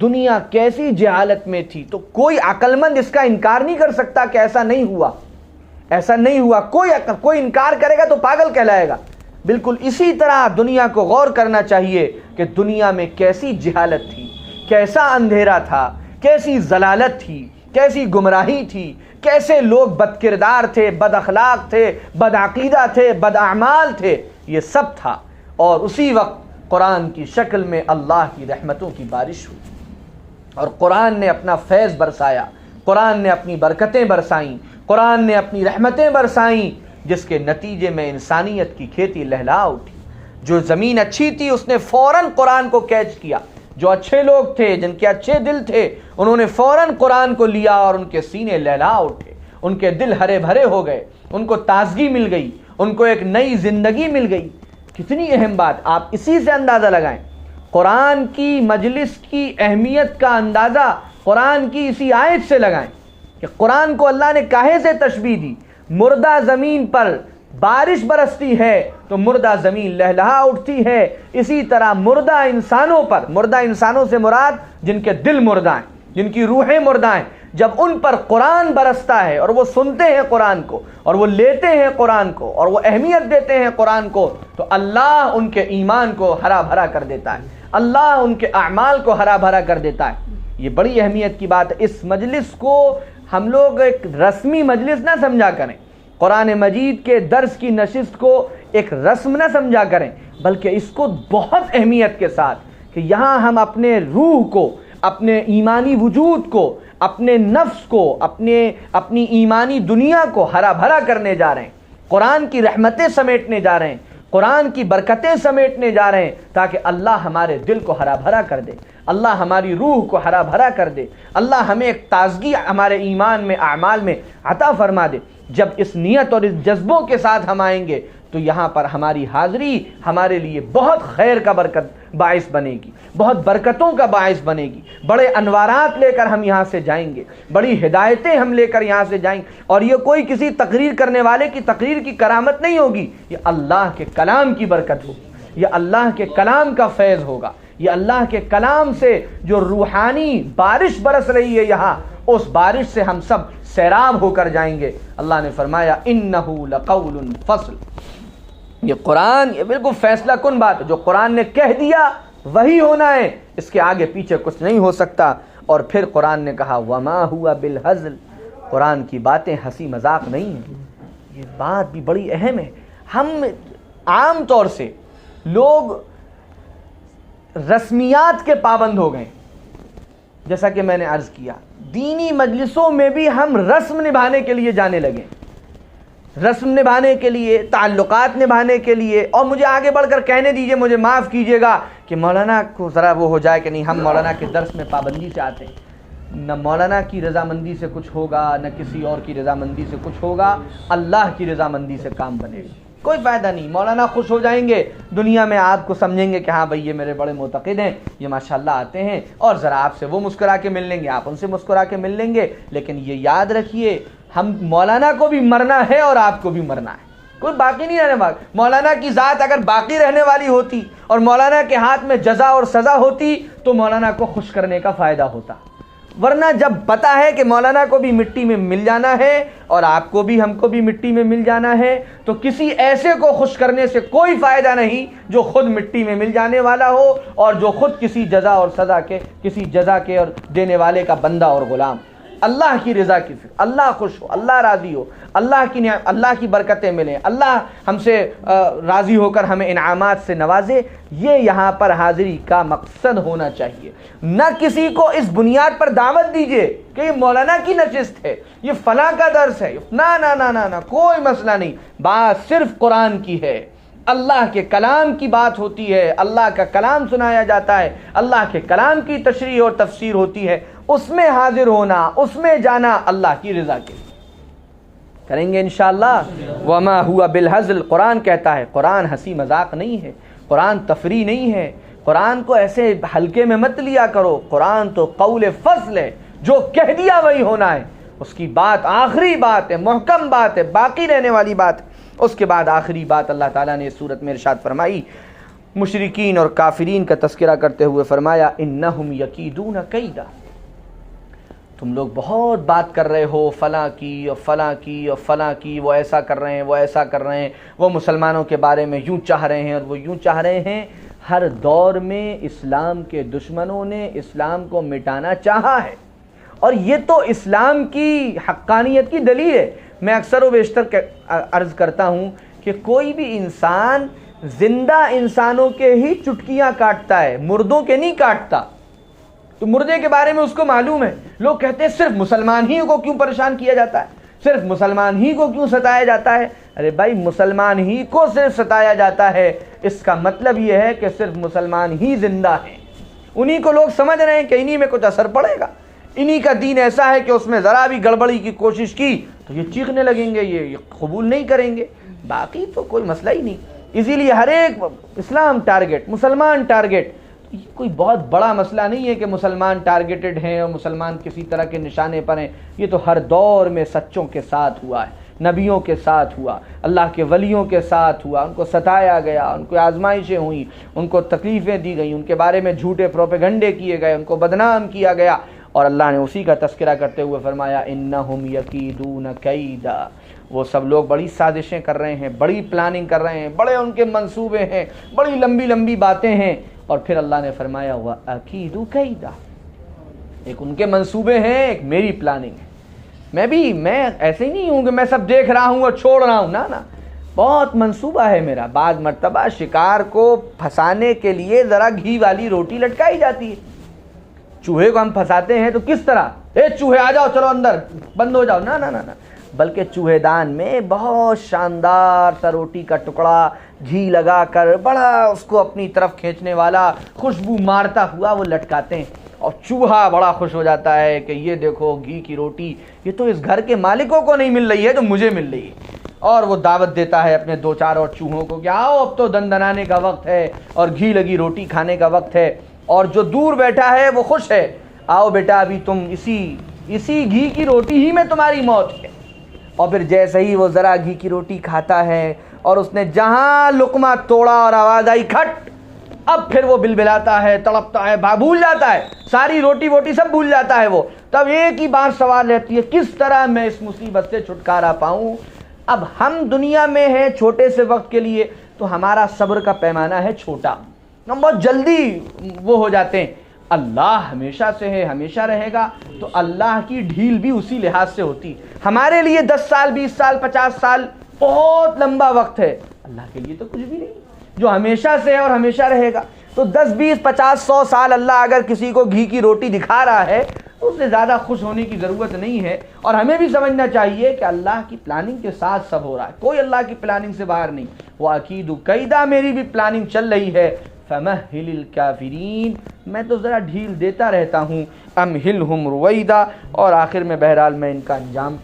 دنیا کیسی جہالت میں تھی، تو کوئی عقل مند اس کا انکار نہیں کر سکتا کہ ایسا نہیں ہوا، ایسا نہیں ہوا۔ کوئی انکار کرے گا تو پاگل کہلائے گا۔ بالکل اسی طرح دنیا کو غور کرنا چاہیے کہ دنیا میں کیسی جہالت تھی، کیسا اندھیرا تھا، کیسی ضلالت تھی، کیسی گمراہی تھی، کیسے لوگ بد کردار تھے، بد اخلاق تھے، بد عقیدہ تھے، بد اعمال تھے، یہ سب تھا۔ اور اسی وقت قرآن کی شکل میں اللہ کی رحمتوں کی بارش ہوئی، اور قرآن نے اپنا فیض برسایا، قرآن نے اپنی برکتیں برسائیں، قرآن نے اپنی رحمتیں برسائیں، جس کے نتیجے میں انسانیت کی کھیتی لہلا اٹھی۔ جو زمین اچھی تھی اس نے فوراً قرآن کو کیچ کیا، جو اچھے لوگ تھے، جن کے اچھے دل تھے، انہوں نے فوراً قرآن کو لیا اور ان کے سینے لہلا اٹھے، ان کے دل ہرے بھرے ہو گئے، ان کو تازگی مل گئی، ان کو ایک نئی زندگی مل گئی۔ کتنی اہم بات، آپ اسی سے اندازہ لگائیں، قرآن کی مجلس کی اہمیت کا اندازہ قرآن کی اسی آیت سے لگائیں کہ قرآن کو اللہ نے کاہے سے تشبیہ دی۔ مردہ زمین پر بارش برستی ہے تو مردہ زمین لہلہا اٹھتی ہے، اسی طرح مردہ انسانوں پر، مردہ انسانوں سے مراد جن کے دل مردہ ہیں، جن کی روحیں مردہ ہیں، جب ان پر قرآن برستا ہے اور وہ سنتے ہیں قرآن کو اور وہ لیتے ہیں قرآن کو اور وہ اہمیت دیتے ہیں قرآن کو، تو اللہ ان کے ایمان کو ہرا بھرا کر دیتا ہے، اللہ ان کے اعمال کو ہرا بھرا کر دیتا ہے۔ یہ بڑی اہمیت کی بات ہے۔ اس مجلس کو ہم لوگ ایک رسمی مجلس نہ سمجھا کریں، قرآن مجید کے درس کی نشست کو ایک رسم نہ سمجھا کریں، بلکہ اس کو بہت اہمیت کے ساتھ کہ یہاں ہم اپنے روح کو، اپنے ایمانی وجود کو، اپنے نفس کو، اپنی ایمانی دنیا کو ہرا بھرا کرنے جا رہے ہیں، قرآن کی رحمتیں سمیٹنے جا رہے ہیں، قرآن کی برکتیں سمیٹنے جا رہے ہیں، تاکہ اللہ ہمارے دل کو ہرا بھرا کر دے، اللہ ہماری روح کو ہرا بھرا کر دے، اللہ ہمیں ایک تازگی ہمارے ایمان میں، اعمال میں عطا فرما دے۔ جب اس نیت اور اس جذبوں کے ساتھ ہم آئیں گے تو یہاں پر ہماری حاضری ہمارے لیے بہت خیر کا باعث بنے گی، بہت برکتوں کا باعث بنے گی، بڑے انوارات لے کر ہم یہاں سے جائیں گے، بڑی ہدایتیں ہم لے کر یہاں سے جائیں گے، اور یہ کوئی کسی تقریر کرنے والے کی تقریر کی کرامت نہیں ہوگی، یہ اللہ کے کلام کی برکت ہوگی، یہ اللہ کے کلام کا فیض ہوگا، یہ اللہ کے کلام سے جو روحانی بارش برس رہی ہے یہاں، اس بارش سے ہم سب سیراب ہو کر جائیں گے۔ اللہ نے فرمایا انہ لقول فصل، یہ قرآن یہ بالکل فیصلہ کن بات ہے، جو قرآن نے کہہ دیا وہی ہونا ہے، اس کے آگے پیچھے کچھ نہیں ہو سکتا۔ اور پھر قرآن نے کہا وما ہوا بالہزل، قرآن کی باتیں ہنسی مذاق نہیں ہیں۔ یہ بات بھی بڑی اہم ہے۔ ہم عام طور سے لوگ رسمیات کے پابند ہو گئے، جیسا کہ میں نے عرض کیا، دینی مجلسوں میں بھی ہم رسم نبھانے کے لیے جانے لگے، رسم نبھانے کے لیے، تعلقات نبھانے کے لیے۔ اور مجھے آگے بڑھ کر کہنے دیجئے، مجھے معاف کیجئے گا کہ مولانا کو ذرا وہ ہو جائے کہ نہیں، ہم مولانا کے درس میں پابندی چاہتے ہیں، نہ مولانا کی رضامندی سے کچھ ہوگا، نہ کسی اور کی رضامندی سے کچھ ہوگا، اللہ کی رضامندی سے کام بنے گا، کوئی فائدہ نہیں۔ مولانا خوش ہو جائیں گے، دنیا میں آپ کو سمجھیں گے کہ ہاں بھائی یہ میرے بڑے معتقد ہیں، یہ ماشاءاللہ آتے ہیں، اور ذرا آپ سے وہ مسکرا کے مل لیں گے، آپ ان سے مسکرا کے مل لیں گے، لیکن یہ یاد رکھیے ہم مولانا کو بھی مرنا ہے اور آپ کو بھی مرنا ہے، کوئی باقی نہیں رہنے والا۔ مولانا کی ذات اگر باقی رہنے والی ہوتی اور مولانا کے ہاتھ میں جزا اور سزا ہوتی تو مولانا کو خوش کرنے کا فائدہ ہوتا، ورنہ جب پتہ ہے کہ مولانا کو بھی مٹی میں مل جانا ہے اور آپ کو بھی، ہم کو بھی مٹی میں مل جانا ہے، تو کسی ایسے کو خوش کرنے سے کوئی فائدہ نہیں جو خود مٹی میں مل جانے والا ہو اور جو خود کسی جزا اور سزا کے، کسی جزا کے اور دینے والے کا بندہ اور غلام۔ اللہ کی رضا کی فکر، اللہ خوش ہو، اللہ راضی ہو، اللہ کی برکتیں ملیں، اللہ ہم سے راضی ہو کر ہمیں انعامات سے نوازے، یہ یہاں پر حاضری کا مقصد ہونا چاہیے۔ نہ کسی کو اس بنیاد پر دعوت دیجئے کہ یہ مولانا کی نشست ہے، یہ فلاں کا درس ہے، نہ نہ نہ نہ نہ، کوئی مسئلہ نہیں، بات صرف قرآن کی ہے، اللہ کے کلام کی بات ہوتی ہے، اللہ کا کلام سنایا جاتا ہے، اللہ کے کلام کی تشریح اور تفسیر ہوتی ہے، اس میں حاضر ہونا، اس میں جانا اللہ کی رضا کے لیے کریں گے انشاءاللہ۔ وما ہوا بالہزل، قرآن کہتا ہے قرآن ہنسی مذاق نہیں ہے، قرآن تفریح نہیں ہے، قرآن کو ایسے ہلکے میں مت لیا کرو، قرآن تو قول فصل ہے، جو کہہ دیا وہی ہونا ہے، اس کی بات آخری بات ہے، محکم بات ہے، باقی رہنے والی بات ہے۔ اس کے بعد آخری بات اللہ تعالیٰ نے اس صورت میں ارشاد فرمائی مشرکین اور کافرین کا تذکرہ کرتے ہوئے فرمایا انہم یکیدون کیدا، تم لوگ بہت بات کر رہے ہو فلاں کی اور فلاں کی اور فلاں کی، وہ ایسا کر رہے ہیں، وہ ایسا کر رہے ہیں، وہ مسلمانوں کے بارے میں یوں چاہ رہے ہیں اور وہ یوں چاہ رہے ہیں۔ ہر دور میں اسلام کے دشمنوں نے اسلام کو مٹانا چاہا ہے، اور یہ تو اسلام کی حقانیت کی دلیل ہے۔ میں اکثر و بیشتر عرض کرتا ہوں کہ کوئی بھی انسان زندہ انسانوں کے ہی چٹکیاں کاٹتا ہے، مردوں کے نہیں کاٹتا۔ تو مردے کے بارے میں اس کو معلوم ہے۔ لوگ کہتے ہیں صرف مسلمان ہی کو کیوں پریشان کیا جاتا ہے، صرف مسلمان ہی کو کیوں ستایا جاتا ہے؟ ارے بھائی، مسلمان ہی کو صرف ستایا جاتا ہے، اس کا مطلب یہ ہے کہ صرف مسلمان ہی زندہ ہیں۔ انہی کو لوگ سمجھ رہے ہیں کہ انہی میں کچھ اثر پڑے گا، انہی کا دین ایسا ہے کہ اس میں ذرا بھی گڑبڑی کی کوشش کی تو یہ چیخنے لگیں گے، یہ قبول نہیں کریں گے۔ باقی تو کوئی مسئلہ ہی نہیں۔ اسی لیے ہر ایک اسلام ٹارگٹ، مسلمان ٹارگٹ، یہ کوئی بہت بڑا مسئلہ نہیں ہے کہ مسلمان ٹارگیٹڈ ہیں اور مسلمان کسی طرح کے نشانے پر ہیں۔ یہ تو ہر دور میں سچوں کے ساتھ ہوا ہے، نبیوں کے ساتھ ہوا، اللہ کے ولیوں کے ساتھ ہوا، ان کو ستایا گیا، ان کو آزمائشیں ہوئیں، ان کو تکلیفیں دی گئیں، ان کے بارے میں جھوٹے پروپیگنڈے کیے گئے، ان کو بدنام کیا گیا، اور اللہ نے اسی کا تذکرہ کرتے ہوئے فرمایا انہم یکیدون کیدا، وہ سب لوگ بڑی سازشیں کر رہے ہیں، بڑی پلاننگ کر رہے ہیں، بڑے ان کے منصوبے ہیں، بڑی لمبی لمبی باتیں ہیں۔ اور پھر اللہ نے فرمایا وَأَكِيدُ كَيْدًا، ایک ان کے منصوبے ہیں، ایک میری پلاننگ ہے۔ میں ایسے ہی نہیں ہوں کہ میں سب دیکھ رہا ہوں اور چھوڑ رہا ہوں، نا، بہت منصوبہ ہے میرا۔ بعض مرتبہ شکار کو پھنسانے کے لیے ذرا گھی والی روٹی لٹکائی جاتی ہے۔ چوہے کو ہم پھنساتے ہیں تو کس طرح، اے چوہے آ جاؤ، چلو اندر، بند ہو جاؤ، نا، بلکہ چوہے دان میں بہت شاندار سا روٹی کا ٹکڑا گھی لگا کر بڑا اس کو اپنی طرف کھینچنے والا خوشبو مارتا ہوا وہ لٹکاتے ہیں، اور چوہا بڑا خوش ہو جاتا ہے کہ یہ دیکھو گھی کی روٹی، یہ تو اس گھر کے مالکوں کو نہیں مل رہی ہے، تو مجھے مل رہی ہے۔ اور وہ دعوت دیتا ہے اپنے 2-4 اور چوہوں کو کہ آؤ اب تو دندنانے کا وقت ہے اور گھی لگی روٹی کھانے کا وقت ہے، اور جو دور بیٹھا ہے وہ خوش ہے، آؤ بیٹا ابھی تم اسی گھی کی روٹی ہی میں تمہاری موت ہے۔ اور پھر جیسے ہی وہ ذرا گھی کی روٹی کھاتا ہے اور اس نے جہاں لقمہ توڑا اور آواز آئی کھٹ، اب پھر وہ بلبلاتا ہے، تڑپتا ہے، بھول جاتا ہے، ساری روٹی ووٹی سب بھول جاتا ہے وہ۔ تب ایک ہی بات سوال رہتی ہے، کس طرح میں اس مصیبت سے چھٹکارا پاؤں؟ اب ہم دنیا میں ہیں چھوٹے سے وقت کے لیے، تو ہمارا صبر کا پیمانہ ہے چھوٹا، ہم بہت جلدی وہ ہو جاتے ہیں۔ اللہ ہمیشہ سے ہے، ہمیشہ رہے گا، تو اللہ کی ڈھیل بھی اسی لحاظ سے ہوتی۔ ہمارے لیے 10 سال، 20 سال، 50 سال بہت لمبا وقت ہے، اللہ کے لیے تو کچھ بھی نہیں، جو ہمیشہ سے ہے اور ہمیشہ رہے گا۔ تو 10، 20، 50، 100 سال اللہ اگر کسی کو گھی کی روٹی دکھا رہا ہے تو اس سے زیادہ خوش ہونے کی ضرورت نہیں ہے، اور ہمیں بھی سمجھنا چاہیے کہ اللہ کی پلاننگ کے ساتھ سب ہو رہا ہے، کوئی اللہ کی پلاننگ سے باہر نہیں۔ وَأَكِيدُ كَيْدًا، میری بھی پلاننگ چل رہی ہے۔ فَمَهِّلِ الْكَافِرِينَ، میں تو ذرا ڈھیل دیتا رہتا ہوں۔ أَمْهِلْهُمْ رُوَيْدًا، اور آخر میں بہرحال میں ان کا انجام،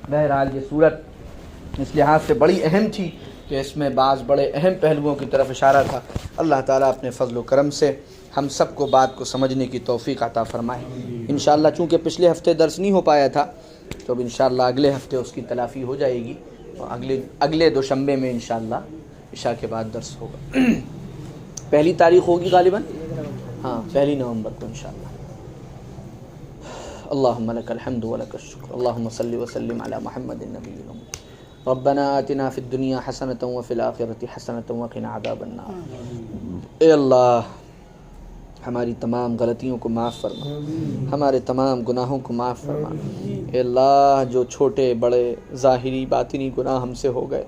بہرحال یہ صورت اس لحاظ سے بڑی اہم تھی کہ اس میں بعض بڑے اہم پہلوؤں کی طرف اشارہ تھا۔ اللہ تعالیٰ اپنے فضل و کرم سے ہم سب کو بات کو سمجھنے کی توفیق عطا فرمائے۔ انشاءاللہ چونکہ پچھلے ہفتے درس نہیں ہو پایا تھا، تو اب انشاءاللہ اگلے ہفتے اس کی تلافی ہو جائے گی، اور اگلے دوشنبے میں انشاءاللہ عشاء کے بعد درس ہوگا۔ پہلی تاریخ ہوگی غالباً، ہاں 1 نومبر کو انشاءاللہ۔ اللہم لک الحمد ولک الشکر، اللہم صلی وسلم علی محمد النبی الامی، ربنا آتنا فی الدنیا حسنۃ وفی الآخرۃ حسنۃ وقنا عذاب النار۔ اے اللہ، ہماری تمام غلطیوں کو معاف فرما، ہمارے تمام گناہوں کو معاف فرما۔ اے اللہ، جو چھوٹے بڑے ظاہری باطنی گناہ ہم سے ہو گئے،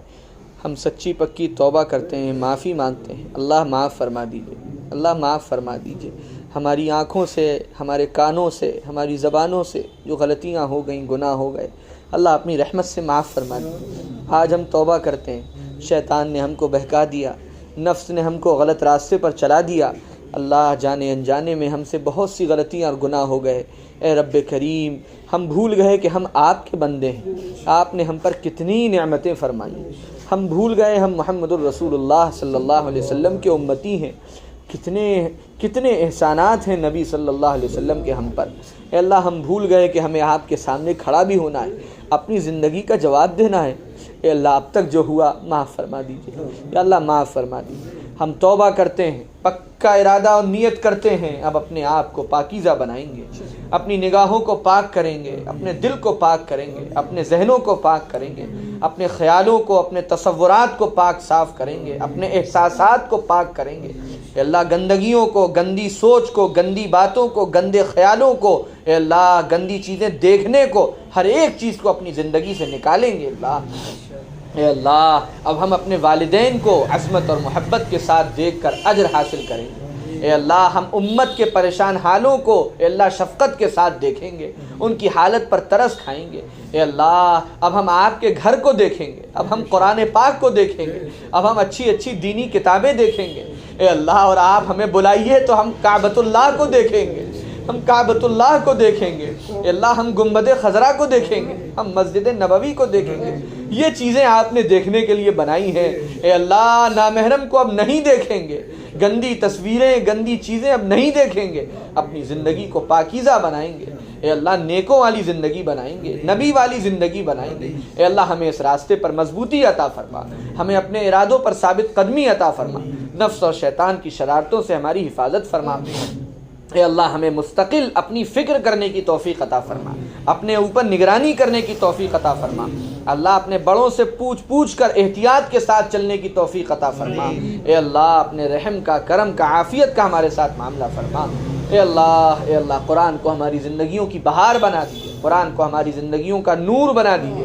ہم سچی پکی توبہ کرتے ہیں، معافی مانگتے ہیں، اللہ معاف فرما دیجئے، اللہ معاف فرما دیجئے۔ ہماری آنکھوں سے، ہمارے کانوں سے، ہماری زبانوں سے جو غلطیاں ہو گئیں، گناہ ہو گئے، اللہ اپنی رحمت سے معاف فرما دیجئے۔ آج ہم توبہ کرتے ہیں، شیطان نے ہم کو بہکا دیا، نفس نے ہم کو غلط راستے پر چلا دیا، اللہ جانے انجانے میں ہم سے بہت سی غلطیاں اور گناہ ہو گئے۔ اے رب کریم، ہم بھول گئے کہ ہم آپ کے بندے ہیں، آپ نے ہم پر کتنی نعمتیں فرمائی، ہم بھول گئے ہم محمد الرسول اللہ صلی اللہ علیہ وسلم کے امتی ہیں، کتنے احسانات ہیں نبی صلی اللہ علیہ وسلم کے ہم پر۔ اے اللہ، ہم بھول گئے کہ ہمیں آپ کے سامنے کھڑا بھی ہونا ہے، اپنی زندگی کا جواب دینا ہے۔ اے اللہ اب تک جو ہوا معاف فرما دیجیے، یا اللہ معاف فرما دیجیے۔ ہم توبہ کرتے ہیں، پکا ارادہ اور نیت کرتے ہیں، اب اپنے آپ کو پاکیزہ بنائیں گے، اپنی نگاہوں کو پاک کریں گے، اپنے دل کو پاک کریں گے، اپنے ذہنوں کو پاک کریں گے، اپنے خیالوں کو، اپنے تصورات کو پاک صاف کریں گے، اپنے احساسات کو پاک کریں گے۔ اے اللہ گندگیوں کو، گندی سوچ کو، گندی باتوں کو، گندے خیالوں کو، اے اللہ گندی چیزیں دیکھنے کو، ہر ایک چیز کو اپنی زندگی سے نکالیں گے اللہ۔ اے اللہ اب ہم اپنے والدین کو عظمت اور محبت کے ساتھ دیکھ کر اجر حاصل کریں گے۔ اے اللہ ہم امت کے پریشان حالوں کو اے اللہ شفقت کے ساتھ دیکھیں گے، ان کی حالت پر ترس کھائیں گے۔ اے اللہ اب ہم آپ کے گھر کو دیکھیں گے، اب ہم قرآن پاک کو دیکھیں گے، اب ہم اچھی اچھی دینی کتابیں دیکھیں گے اے اللہ، اور آپ ہمیں بلائیے تو ہم کعبۃ اللہ کو دیکھیں گے، ہم کعبۃ اللہ کو دیکھیں گے اے اللہ، ہم گنبد خضرا کو دیکھیں گے، ہم مسجد نبوی کو دیکھیں گے۔ یہ چیزیں آپ نے دیکھنے کے لیے بنائی ہیں اے اللہ، نامحرم کو اب نہیں دیکھیں گے، گندی تصویریں، گندی چیزیں اب نہیں دیکھیں گے، اپنی زندگی کو پاکیزہ بنائیں گے اے اللہ، نیکوں والی زندگی بنائیں گے، نبی والی زندگی بنائیں گے اے اللہ۔ ہمیں اس راستے پر مضبوطی عطا فرما، ہمیں اپنے ارادوں پر ثابت قدمی عطا فرما، نفس اور شیطان کی شرارتوں سے ہماری حفاظت فرما اے اللہ۔ ہمیں مستقل اپنی فکر کرنے کی توفیق عطا فرما، اپنے اوپر نگرانی کرنے کی توفیق عطا فرما اللہ۔ اپنے بڑوں سے پوچھ کر احتیاط کے ساتھ چلنے کی توفیق عطا فرما اے اللہ۔ اپنے رحم کا، کرم کا، عافیت کا ہمارے ساتھ معاملہ فرما اے اللہ۔ اے اللہ قرآن کو ہماری زندگیوں کی بہار بنا دیجیے، قرآن کو ہماری زندگیوں کا نور بنا دیجیے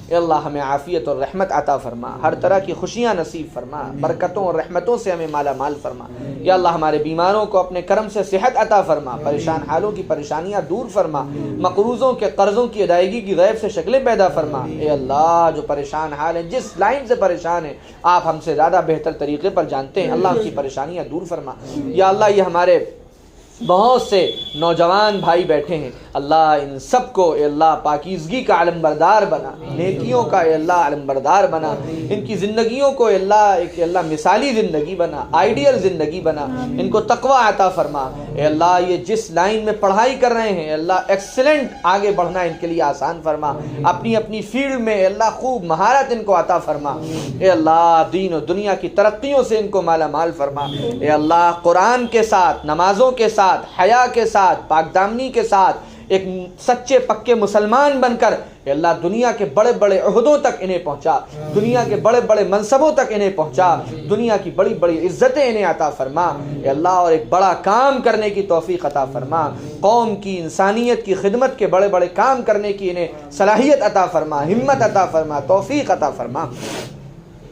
اے اللہ۔ ہمیں عافیت اور رحمت عطا فرما، ہر طرح کی خوشیاں نصیب فرما، برکتوں اور رحمتوں سے ہمیں مالا مال فرما یا اللہ۔ ہمارے بیماروں کو اپنے کرم سے صحت عطا فرما، پریشان حالوں کی پریشانیاں دور فرما، مقروضوں کے قرضوں کی ادائیگی کی غیب سے شکلیں پیدا فرما اے اللہ۔ جو پریشان حال ہیں، جس لائن سے پریشان ہیں، آپ ہم سے زیادہ بہتر طریقے پر جانتے ہیں اللہ، ان کی پریشانیاں دور فرما یا اللہ۔ یہ ہمارے بہت سے نوجوان بھائی بیٹھے ہیں اللہ، ان سب کو اے اللہ پاکیزگی کا علم بردار بنا، نیکیوں کا اے اللہ علم بردار بنا، ان کی زندگیوں کو اے اللہ ایک اللہ مثالی زندگی بنا، آئیڈیل زندگی بنا، ان کو تقوی عطا فرما اے اللہ۔ یہ جس لائن میں پڑھائی کر رہے ہیں اللہ، ایکسلنٹ آگے بڑھنا ان کے لیے آسان فرما، اپنی اپنی فیلڈ میں اے اللہ خوب مہارت ان کو عطا فرما اے اللہ۔ دین و دنیا کی ترقیوں سے ان کو مالا مال فرما اے اللہ۔ قرآن کے ساتھ، نمازوں کے ساتھ، حیا کے ساتھ، پاک دامنی کے ساتھ ایک سچے پکے مسلمان بن کر اے اللہ دنیا کے بڑے بڑے عہدوں تک انہیں پہنچا، دنیا کے بڑے بڑے منصبوں تک انہیں پہنچا، دنیا کی بڑی بڑی عزتیں انہیں عطا فرما اے اللہ، اور ایک بڑا کام کرنے کی توفیق عطا فرما، قوم کی، انسانیت کی خدمت کے بڑے بڑے کام کرنے کی انہیں صلاحیت عطا فرما، ہمت عطا فرما، توفیق عطا فرما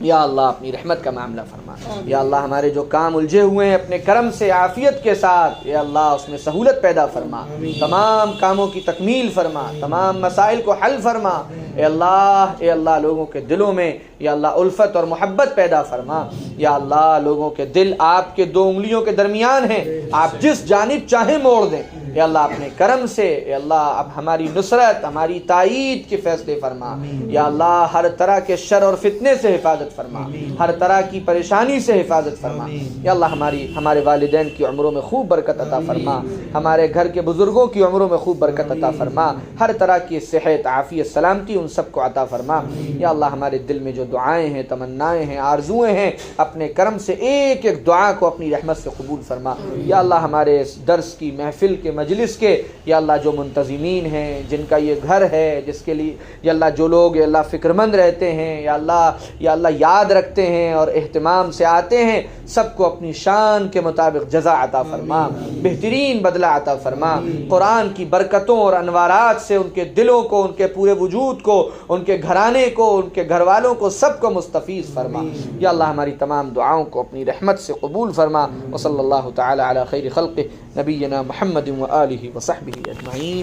یا اللہ۔ اپنی رحمت کا معاملہ فرما یا اللہ۔ ہمارے جو کام الجھے ہوئے ہیں اپنے کرم سے عافیت کے ساتھ یا اللہ اس میں سہولت پیدا فرما، تمام کاموں کی تکمیل فرما، تمام مسائل کو حل فرما اے اللہ۔ اے اللہ لوگوں کے دلوں میں یا اللہ الفت اور محبت پیدا فرما یا اللہ۔ لوگوں کے دل آپ کے دو انگلیوں کے درمیان ہیں، آپ جس جانب چاہیں موڑ دیں اے اللہ۔ اپنے کرم سے اے اللہ اب ہماری نصرت، ہماری تائید کے فیصلے فرما یا اللہ۔ ہر طرح کے شر اور فتنے سے حفاظت فرما، ہر طرح کی پریشانی سے حفاظت فرما یا اللہ۔ ہمارے والدین کی عمروں میں خوب برکت عطا فرما، ہمارے گھر کے بزرگوں کی عمروں میں خوب برکت عطا فرما، ہر طرح کی صحت، عافیت، سلامتی ان سب کو عطا فرما یا اللہ۔ ہمارے دل میں جو دعائیں ہیں، تمنائیں ہیں، آرزویں ہیں، اپنے کرم سے ایک ایک دعا کو اپنی رحمت سے قبول فرما یا اللہ۔ ہمارے اس درس کی محفل کے مجلس کے یا اللہ جو منتظمین ہیں، جن کا یہ گھر ہے، جس کے لیے یا اللہ جو لوگ یا اللہ فکر مند رہتے ہیں یا اللہ یاد رکھتے ہیں اور اہتمام سے آتے ہیں، سب کو اپنی شان کے مطابق جزا عطا فرما، بہترین بدلہ عطا فرما۔ قرآن کی برکتوں اور انوارات سے ان کے دلوں کو، ان کے پورے وجود کو، ان کے گھرانے کو، ان کے گھر والوں کو، سب کو مستفیض فرما یا اللہ۔ ہماری تمام دعاؤں کو اپنی رحمت سے قبول فرما۔ وصلی اللہ تعالی علی خیر خلقہ نبینا محمد و آلہ و صحبہ اجمعین۔